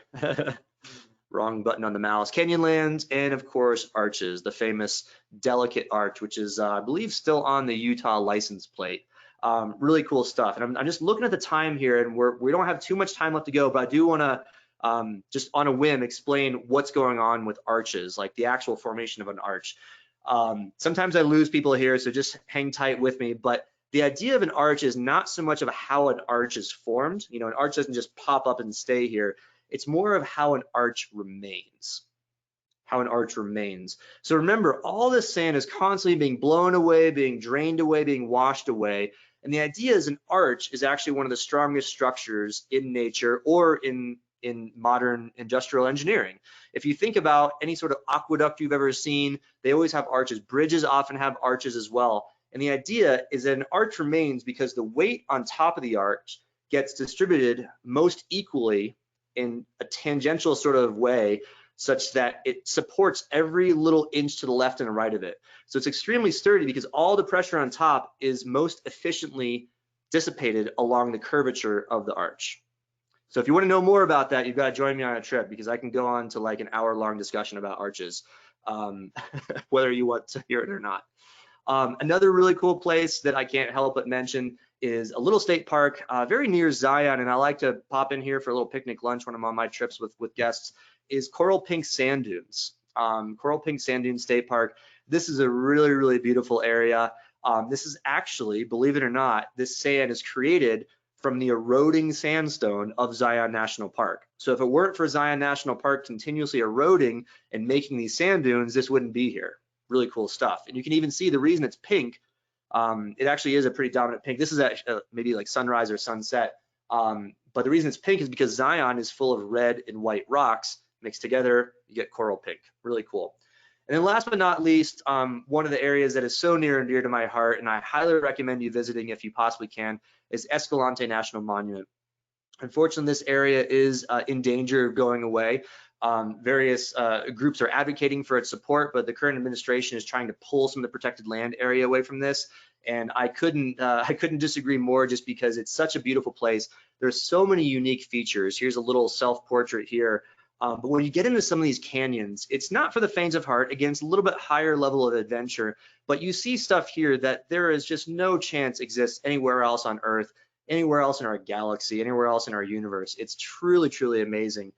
wrong button on the mouse. Canyonlands, and of course, arches, the famous delicate arch, which is, I believe, still on the Utah license plate. Really cool stuff. And I'm just looking at the time here, and we don't have too much time left to go, but I do want to just on a whim explain what's going on with arches, like the actual formation of an arch. Sometimes I lose people here, so just hang tight with me. But the idea of an arch is not so much of how an arch is formed. You know, an arch doesn't just pop up and stay here. It's more of how an arch remains. How an arch remains. So remember, all this sand is constantly being blown away, being drained away, being washed away. And the idea is an arch is actually one of the strongest structures in nature or in modern industrial engineering. If you think about any sort of aqueduct you've ever seen, they always have arches. Bridges often have arches as well. And the idea is that an arch remains because the weight on top of the arch gets distributed most equally in a tangential sort of way, such that it supports every little inch to the left and right of it. So it's extremely sturdy because all the pressure on top is most efficiently dissipated along the curvature of the arch. So if you want to know more about that, you've got to join me on a trip, because I can go on to like an hour-long discussion about arches, whether you want to hear it or not. Another really cool place that I can't help but mention is a little state park very near Zion, and I like to pop in here for a little picnic lunch when I'm on my trips with guests, is Coral Pink Sand Dunes. Coral Pink Sand Dunes State Park. This is a really, really beautiful area. This is actually, believe it or not, this sand is created from the eroding sandstone of Zion National Park. So if it weren't for Zion National Park continuously eroding and making these sand dunes, this wouldn't be here. Really cool stuff. And you can even see the reason it's pink. It actually is a pretty dominant pink. This is actually maybe like sunrise or sunset. But the reason it's pink is because Zion is full of red and white rocks mixed together. You get coral pink. Really cool. And then last but not least, one of the areas that is so near and dear to my heart, and I highly recommend you visiting if you possibly can, is Escalante National Monument. Unfortunately, this area is in danger of going away. Various groups are advocating for its support, but the current administration is trying to pull some of the protected land area away from this. And I couldn't disagree more, just because it's such a beautiful place. There's so many unique features. Here's a little self-portrait here. But when you get into some of these canyons, it's not for the faint of heart. Again, it's a little bit higher level of adventure, but you see stuff here that there is just no chance exists anywhere else on Earth, anywhere else in our galaxy, anywhere else in our universe. It's truly, truly amazing.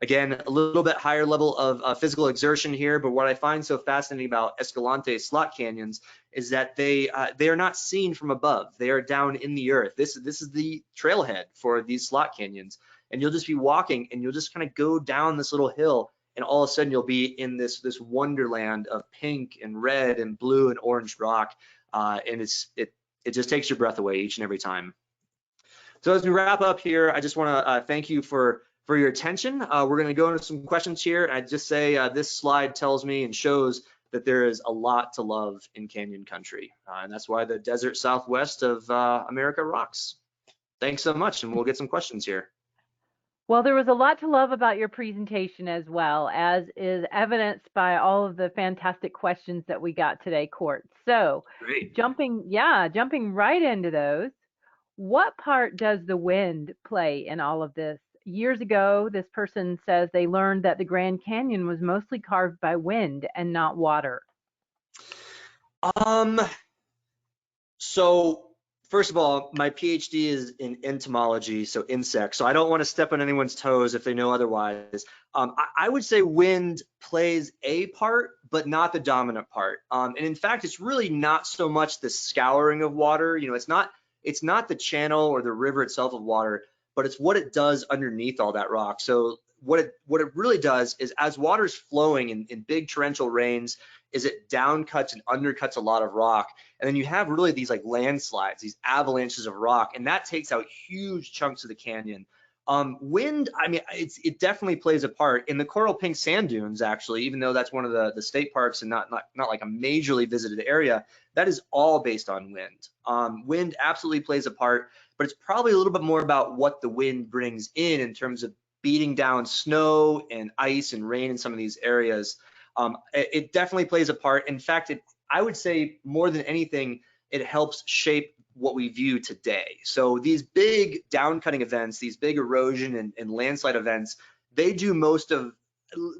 Again, a little bit higher level of physical exertion here, but what I find so fascinating about Escalante slot canyons is that they are not seen from above. They are down in the earth. This is the trailhead for these slot canyons. And you'll just be walking, and you'll just kind of go down this little hill, and all of a sudden you'll be in this wonderland of pink and red and blue and orange rock, and it just takes your breath away each and every time. So as we wrap up here, I just want to thank you for your attention. We're going to go into some questions here. I just say this slide tells me and shows that there is a lot to love in canyon country, and that's why the desert southwest of America rocks. Thanks so much, and we'll get some questions here. Well, there was a lot to love about your presentation, as well, as is evidenced by all of the fantastic questions that we got today, Kourt. So Great. jumping right into those, what part does the wind play in all of this? Years ago, this person says they learned that the Grand Canyon was mostly carved by wind and not water. So first of all, my PhD is in entomology, so insects. So I don't want to step on anyone's toes if they know otherwise. I would say wind plays a part, but not the dominant part. And in fact, it's really not so much the scouring of water. You know, it's not the channel or the river itself of water, but it's what it does underneath all that rock. So what it really does is, as water's flowing in big torrential rains, is it downcuts and undercuts a lot of rock. And then you have really these like landslides, these avalanches of rock, and that takes out huge chunks of the canyon. Wind, I mean, it definitely plays a part in the Coral Pink Sand Dunes, actually, even though that's one of the state parks and not like a majorly visited area. That is all based on wind. Wind absolutely plays a part, but it's probably a little bit more about what the wind brings in terms of beating down snow and ice and rain in some of these areas. It definitely plays a part. In fact, I would say more than anything, it helps shape what we view today. So these big downcutting events, these big erosion and landslide events, they do most of,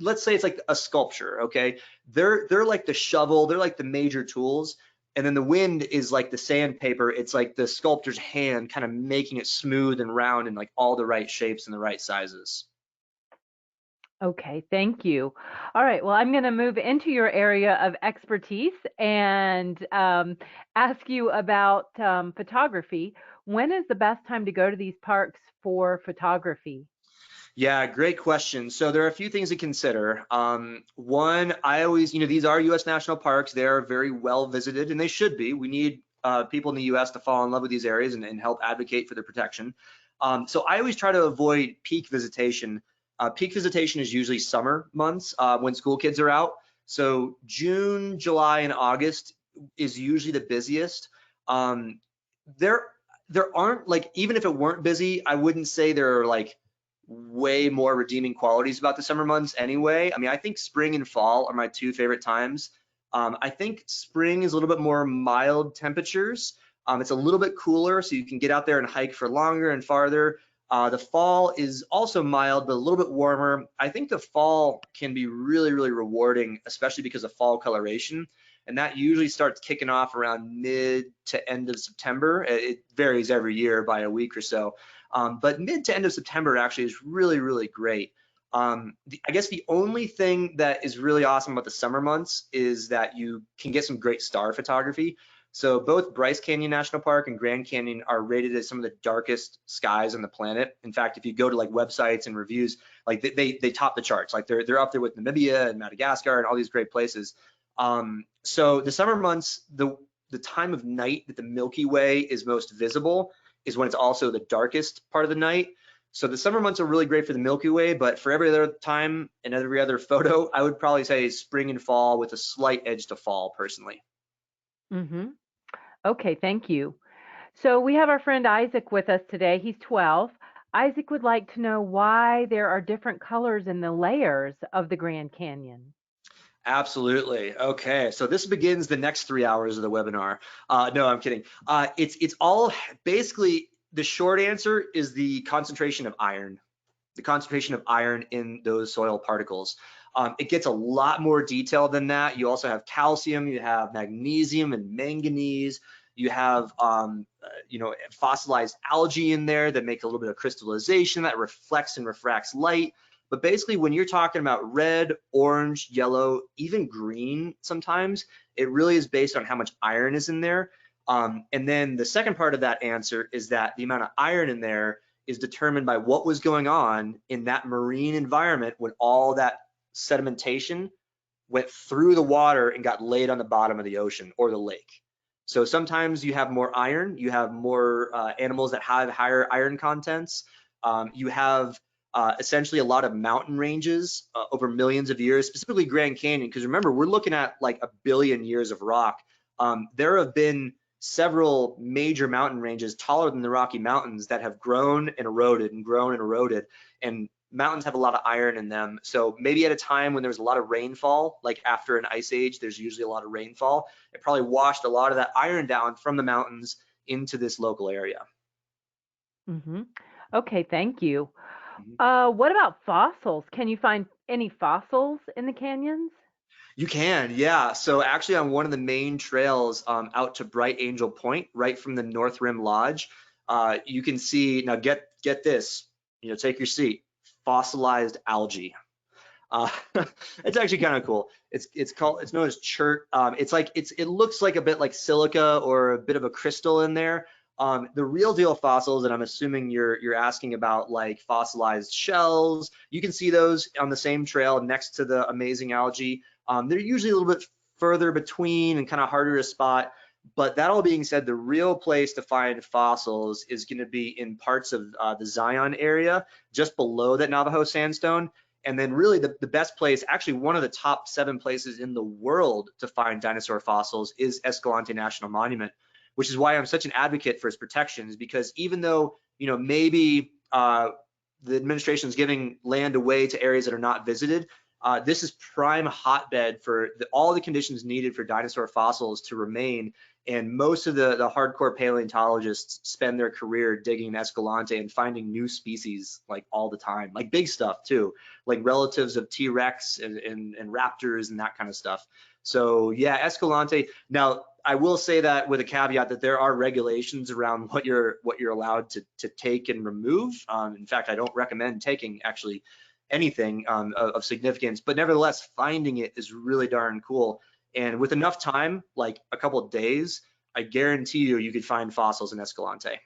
let's say it's like a sculpture, okay? They're like the shovel, they're like the major tools, And then the wind is like the sandpaper. It's like the sculptor's hand kind of making it smooth and round and like all the right shapes and the right sizes. Okay, thank you. All right, well, I'm going to move into your area of expertise and ask you about photography. When is the best time to go to these parks for photography? Yeah, great question. So there are a few things to consider. One, I always, these are U.S. national parks. They are very well visited, and they should be. We need people in the U.S. to fall in love with these areas and help advocate for their protection. So I always try to avoid peak visitation. Peak visitation is usually summer months when school kids are out. So June, July, and August is usually the busiest. Um, there, there aren't like, even if it weren't busy, I wouldn't say there are like way more redeeming qualities about the summer months anyway. I mean, I think spring and fall are my two favorite times. I think spring is a little bit more mild temperatures. It's a little bit cooler, so you can get out there and hike for longer and farther. The fall is also mild, but a little bit warmer. I think the fall can be really, really rewarding, especially because of fall coloration. And that usually starts kicking off around mid to end of September. It varies every year by a week or so. But mid to end of September actually is really, really great. I guess the only thing that is really awesome about the summer months is that you can get some great star photography. So both Bryce Canyon National Park and Grand Canyon are rated as some of the darkest skies on the planet. In fact, if you go to like websites and reviews, like they top the charts. Like they're up there with Namibia and Madagascar and all these great places. So the summer months, the time of night that the Milky Way is most visible is when it's also the darkest part of the night. So the summer months are really great for the Milky Way, but for every other time and every other photo, I would probably say spring and fall with a slight edge to fall personally. Mm-hmm. Okay, thank you. So we have our friend Isaac with us today. He's 12. Isaac would like to know why there are different colors in the layers of the Grand Canyon. Absolutely. Okay, so this begins the next 3 hours of the webinar. No, I'm kidding. It's all basically the short answer is the concentration of iron. The concentration of iron in those soil particles. It gets a lot more detailed than that. You also have calcium, you have magnesium and manganese, you have fossilized algae in there that make a little bit of crystallization that reflects and refracts light. But basically, when you're talking about red, orange, yellow, even green sometimes, it really is based on how much iron is in there. And then the second part of that answer is that the amount of iron in there is determined by what was going on in that marine environment when all that sedimentation went through the water and got laid on the bottom of the ocean or the lake. So sometimes you have more iron, you have more animals that have higher iron contents. You have essentially a lot of mountain ranges over millions of years, specifically Grand Canyon, because remember, we're looking at like 1 billion years of rock. There have been several major mountain ranges taller than the Rocky Mountains that have grown and eroded and grown and eroded, and mountains have a lot of iron in them. So maybe at a time when there was a lot of rainfall, like after an ice age, there's usually a lot of rainfall. It probably washed a lot of that iron down from the mountains into this local area. Mm-hmm. Okay, thank you. Mhm. What about fossils? Can you find any fossils in the canyons? You can, yeah. So actually on one of the main trails out to Bright Angel Point, right from the North Rim Lodge, you can see, now get this, take your seat, fossilized algae. Uh, it's actually kind of cool. It's known as chert. It looks like a bit like silica or a bit of a crystal in there. The real deal fossils, and I'm assuming you're asking about like fossilized shells. You can see those on the same trail next to the amazing algae. They're usually a little bit further between and kind of harder to spot. But that all being said, the real place to find fossils is going to be in parts of the Zion area, just below that Navajo Sandstone. And then really the best place, actually one of the top 7 places in the world to find dinosaur fossils is Escalante National Monument, which is why I'm such an advocate for its protections, because even though, maybe the administration is giving land away to areas that are not visited, This is prime hotbed for all the conditions needed for dinosaur fossils to remain. And most of the hardcore paleontologists spend their career digging in Escalante and finding new species like all the time, like big stuff too, like relatives of T-Rex and raptors and that kind of stuff. So yeah, Escalante. Now, I will say that with a caveat that there are regulations around what you're allowed to take and remove. In fact, I don't recommend taking actually anything of significance, but nevertheless, finding it is really darn cool. And with enough time, like a couple of days, I guarantee you could find fossils in Escalante.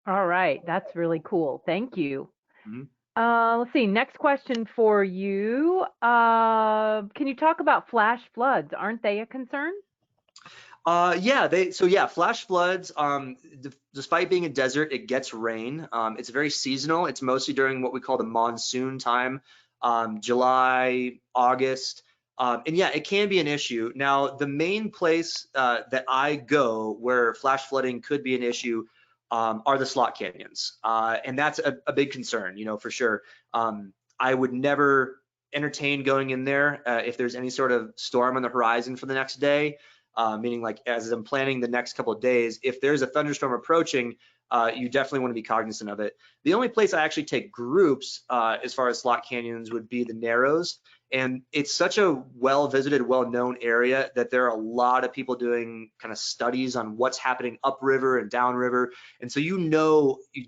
All right, that's really cool. Thank you. Mhm. Let's see. Next question for you. Can you talk about flash floods? Aren't they a concern? Yeah, flash floods, despite being a desert, it gets rain. It's very seasonal. It's mostly during what we call the monsoon time, July, August. And yeah, it can be an issue. Now, the main place that I go where flash flooding could be an issue are the slot canyons. And that's a big concern, for sure. I would never entertain going in there if there's any sort of storm on the horizon for the next day. Meaning like as I'm planning the next couple of days, if there's a thunderstorm approaching, you definitely want to be cognizant of it. The only place I actually take groups as far as slot canyons would be the Narrows. And it's such a well-visited, well-known area that there are a lot of people doing kind of studies on what's happening upriver and downriver. And so you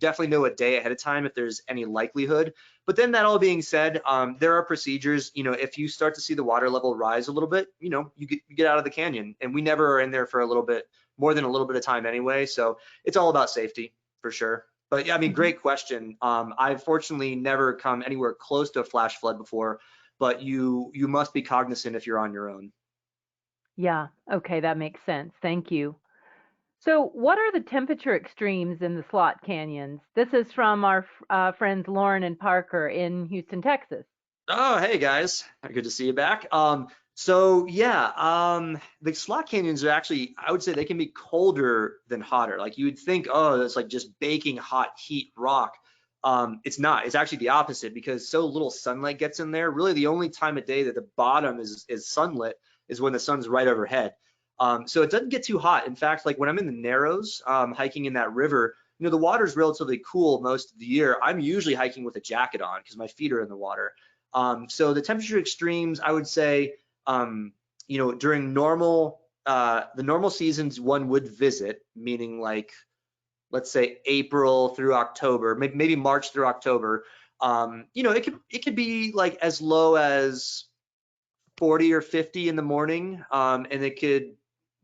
definitely know a day ahead of time if there's any likelihood. But then that all being said, there are procedures. If you start to see the water level rise a little bit, you get out of the canyon. And we never are in there for a little bit more than a little bit of time anyway. So it's all about safety for sure. But yeah, I mean, great question. I've fortunately never come anywhere close to a flash flood before, but you must be cognizant if you're on your own. Yeah, okay, that makes sense. Thank you. So, what are the temperature extremes in the slot canyons? This is from our friends Lauren and Parker in Houston, Texas. Oh, hey guys, good to see you back. So yeah, the slot canyons are actually, I would say they can be colder than hotter. Like you would think, oh, that's like just baking hot heat rock. It's not. It's actually the opposite because so little sunlight gets in there. Really, the only time of day that the bottom is sunlit is when the sun's right overhead. So it doesn't get too hot. In fact, like when I'm in the Narrows, hiking in that river, the water's relatively cool most of the year. I'm usually hiking with a jacket on because my feet are in the water. So the temperature extremes, I would say, during the normal seasons one would visit, meaning like, let's say April through October, maybe March through October. It could be like as low as 40 or 50 in the morning, and it could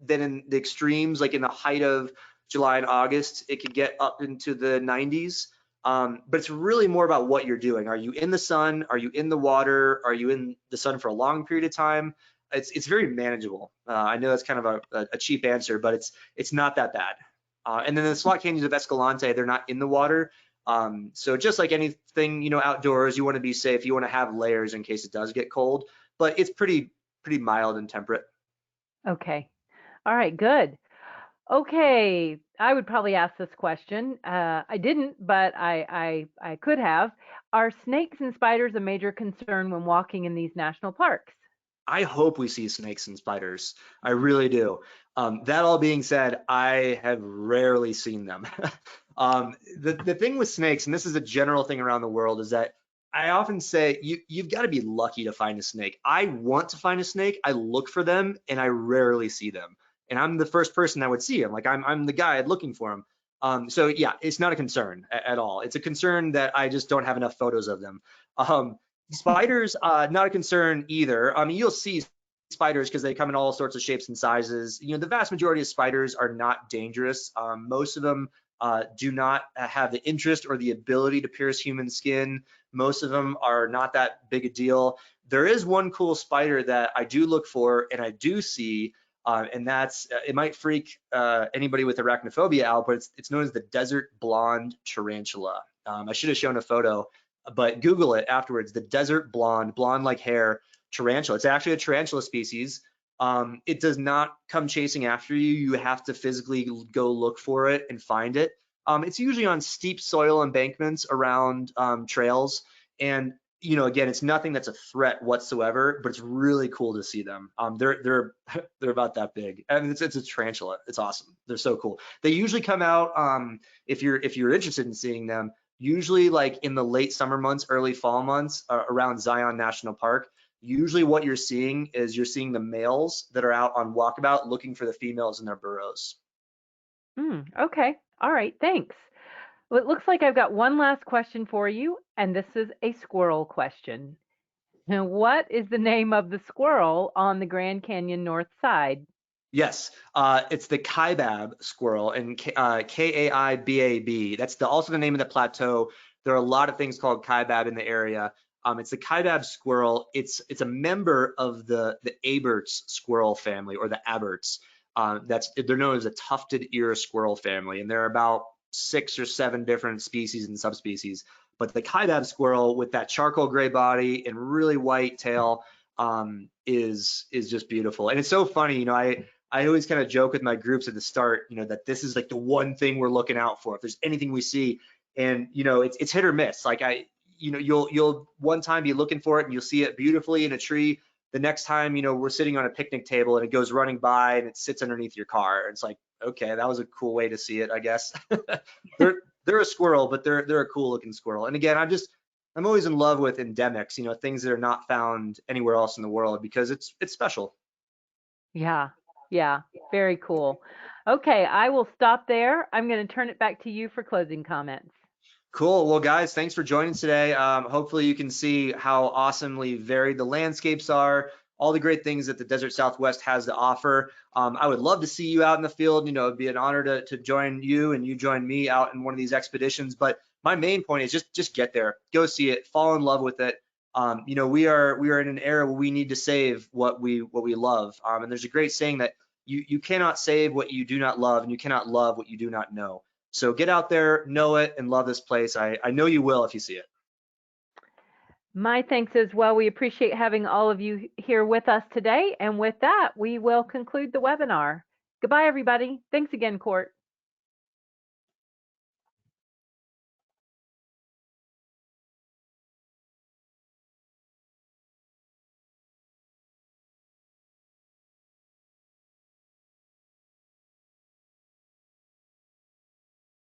then in the extremes, like in the height of July and August, it could get up into the 90s. But it's really more about what you're doing. Are you in the sun? Are you in the water? Are you in the sun for a long period of time? It's very manageable. I know that's kind of a cheap answer, but it's not that bad. And then the slot canyons of Escalante, they're not in the water. So just like anything, outdoors, you want to be safe. You want to have layers in case it does get cold, but it's pretty mild and temperate. Okay. All right, good. Okay, I would probably ask this question. I didn't, but I could have. Are snakes and spiders a major concern when walking in these national parks? I hope we see snakes and spiders. I really do. That all being said, I have rarely seen them. The thing with snakes, and this is a general thing around the world, is that I often say you've got to be lucky to find a snake. I want to find a snake. I look for them, and I rarely see them. And I'm the first person that would see them. Like I'm the guy looking for them. So yeah, it's not a concern at all. It's a concern that I just don't have enough photos of them. Spiders, not a concern either. I mean, you'll see spiders because they come in all sorts of shapes and sizes. The vast majority of spiders are not dangerous. Most of them do not have the interest or the ability to pierce human skin. Most of them are not that big a deal. There is one cool spider that I do look for and I do see, and that's, it might freak anybody with arachnophobia out, but it's known as the desert blonde tarantula. I should have shown a photo, but Google it afterwards. The desert blonde like hair tarantula. It's actually a tarantula species. It does not come chasing after you. You have to physically go look for it and find it. It's usually on steep soil embankments around trails. And again, it's nothing that's a threat whatsoever, but it's really cool to see them. They're they're about that big, and it's a tarantula. It's awesome. They're so cool. They usually come out if you're interested in seeing them. Usually like in the late summer months, early fall months, around Zion National Park. Usually what you're seeing is you're seeing the males that are out on walkabout looking for the females in their burrows. Okay. All right. Thanks. Well, it looks like I've got one last question for you, and this is a squirrel question. Now, what is the name of the squirrel on the Grand Canyon north side? Yes, it's the Kaibab squirrel, and Kaibab. That's also the name of the plateau. There are a lot of things called Kaibab in the area. It's the Kaibab squirrel. It's a member of the Aberts squirrel family, or the Aberts. They're known as a tufted ear squirrel family, and there are about 6 or 7 different species and subspecies. But the Kaibab squirrel, with that charcoal gray body and really white tail, is just beautiful. And it's so funny, I always kind of joke with my groups at the start, that this is like the one thing we're looking out for. If there's anything we see, and it's hit or miss. Like you'll one time be looking for it and you'll see it beautifully in a tree. The next time, we're sitting on a picnic table and it goes running by and it sits underneath your car. It's like, okay, that was a cool way to see it, I guess. They're a squirrel, but they're a cool looking squirrel. And again, I'm always in love with endemics, things that are not found anywhere else in the world, because it's special. Yeah, yeah, very cool. Okay, I will stop there. I'm going to turn it back to you for closing comments. Cool. Well, guys, thanks for joining today. Hopefully you can see how awesomely varied the landscapes are, all the great things that the Desert Southwest has to offer. I would love to see you out in the field. It'd be an honor to join you and you join me out in one of these expeditions. But my main point is just get there, go see it, fall in love with it. We are in an era where we need to save what we love. And there's a great saying that you cannot save what you do not love, and you cannot love what you do not know. So get out there, know it, and love this place. I know you will if you see it. My thanks as well. We appreciate having all of you here with us today. And with that, we will conclude the webinar. Goodbye, everybody. Thanks again, Kourt.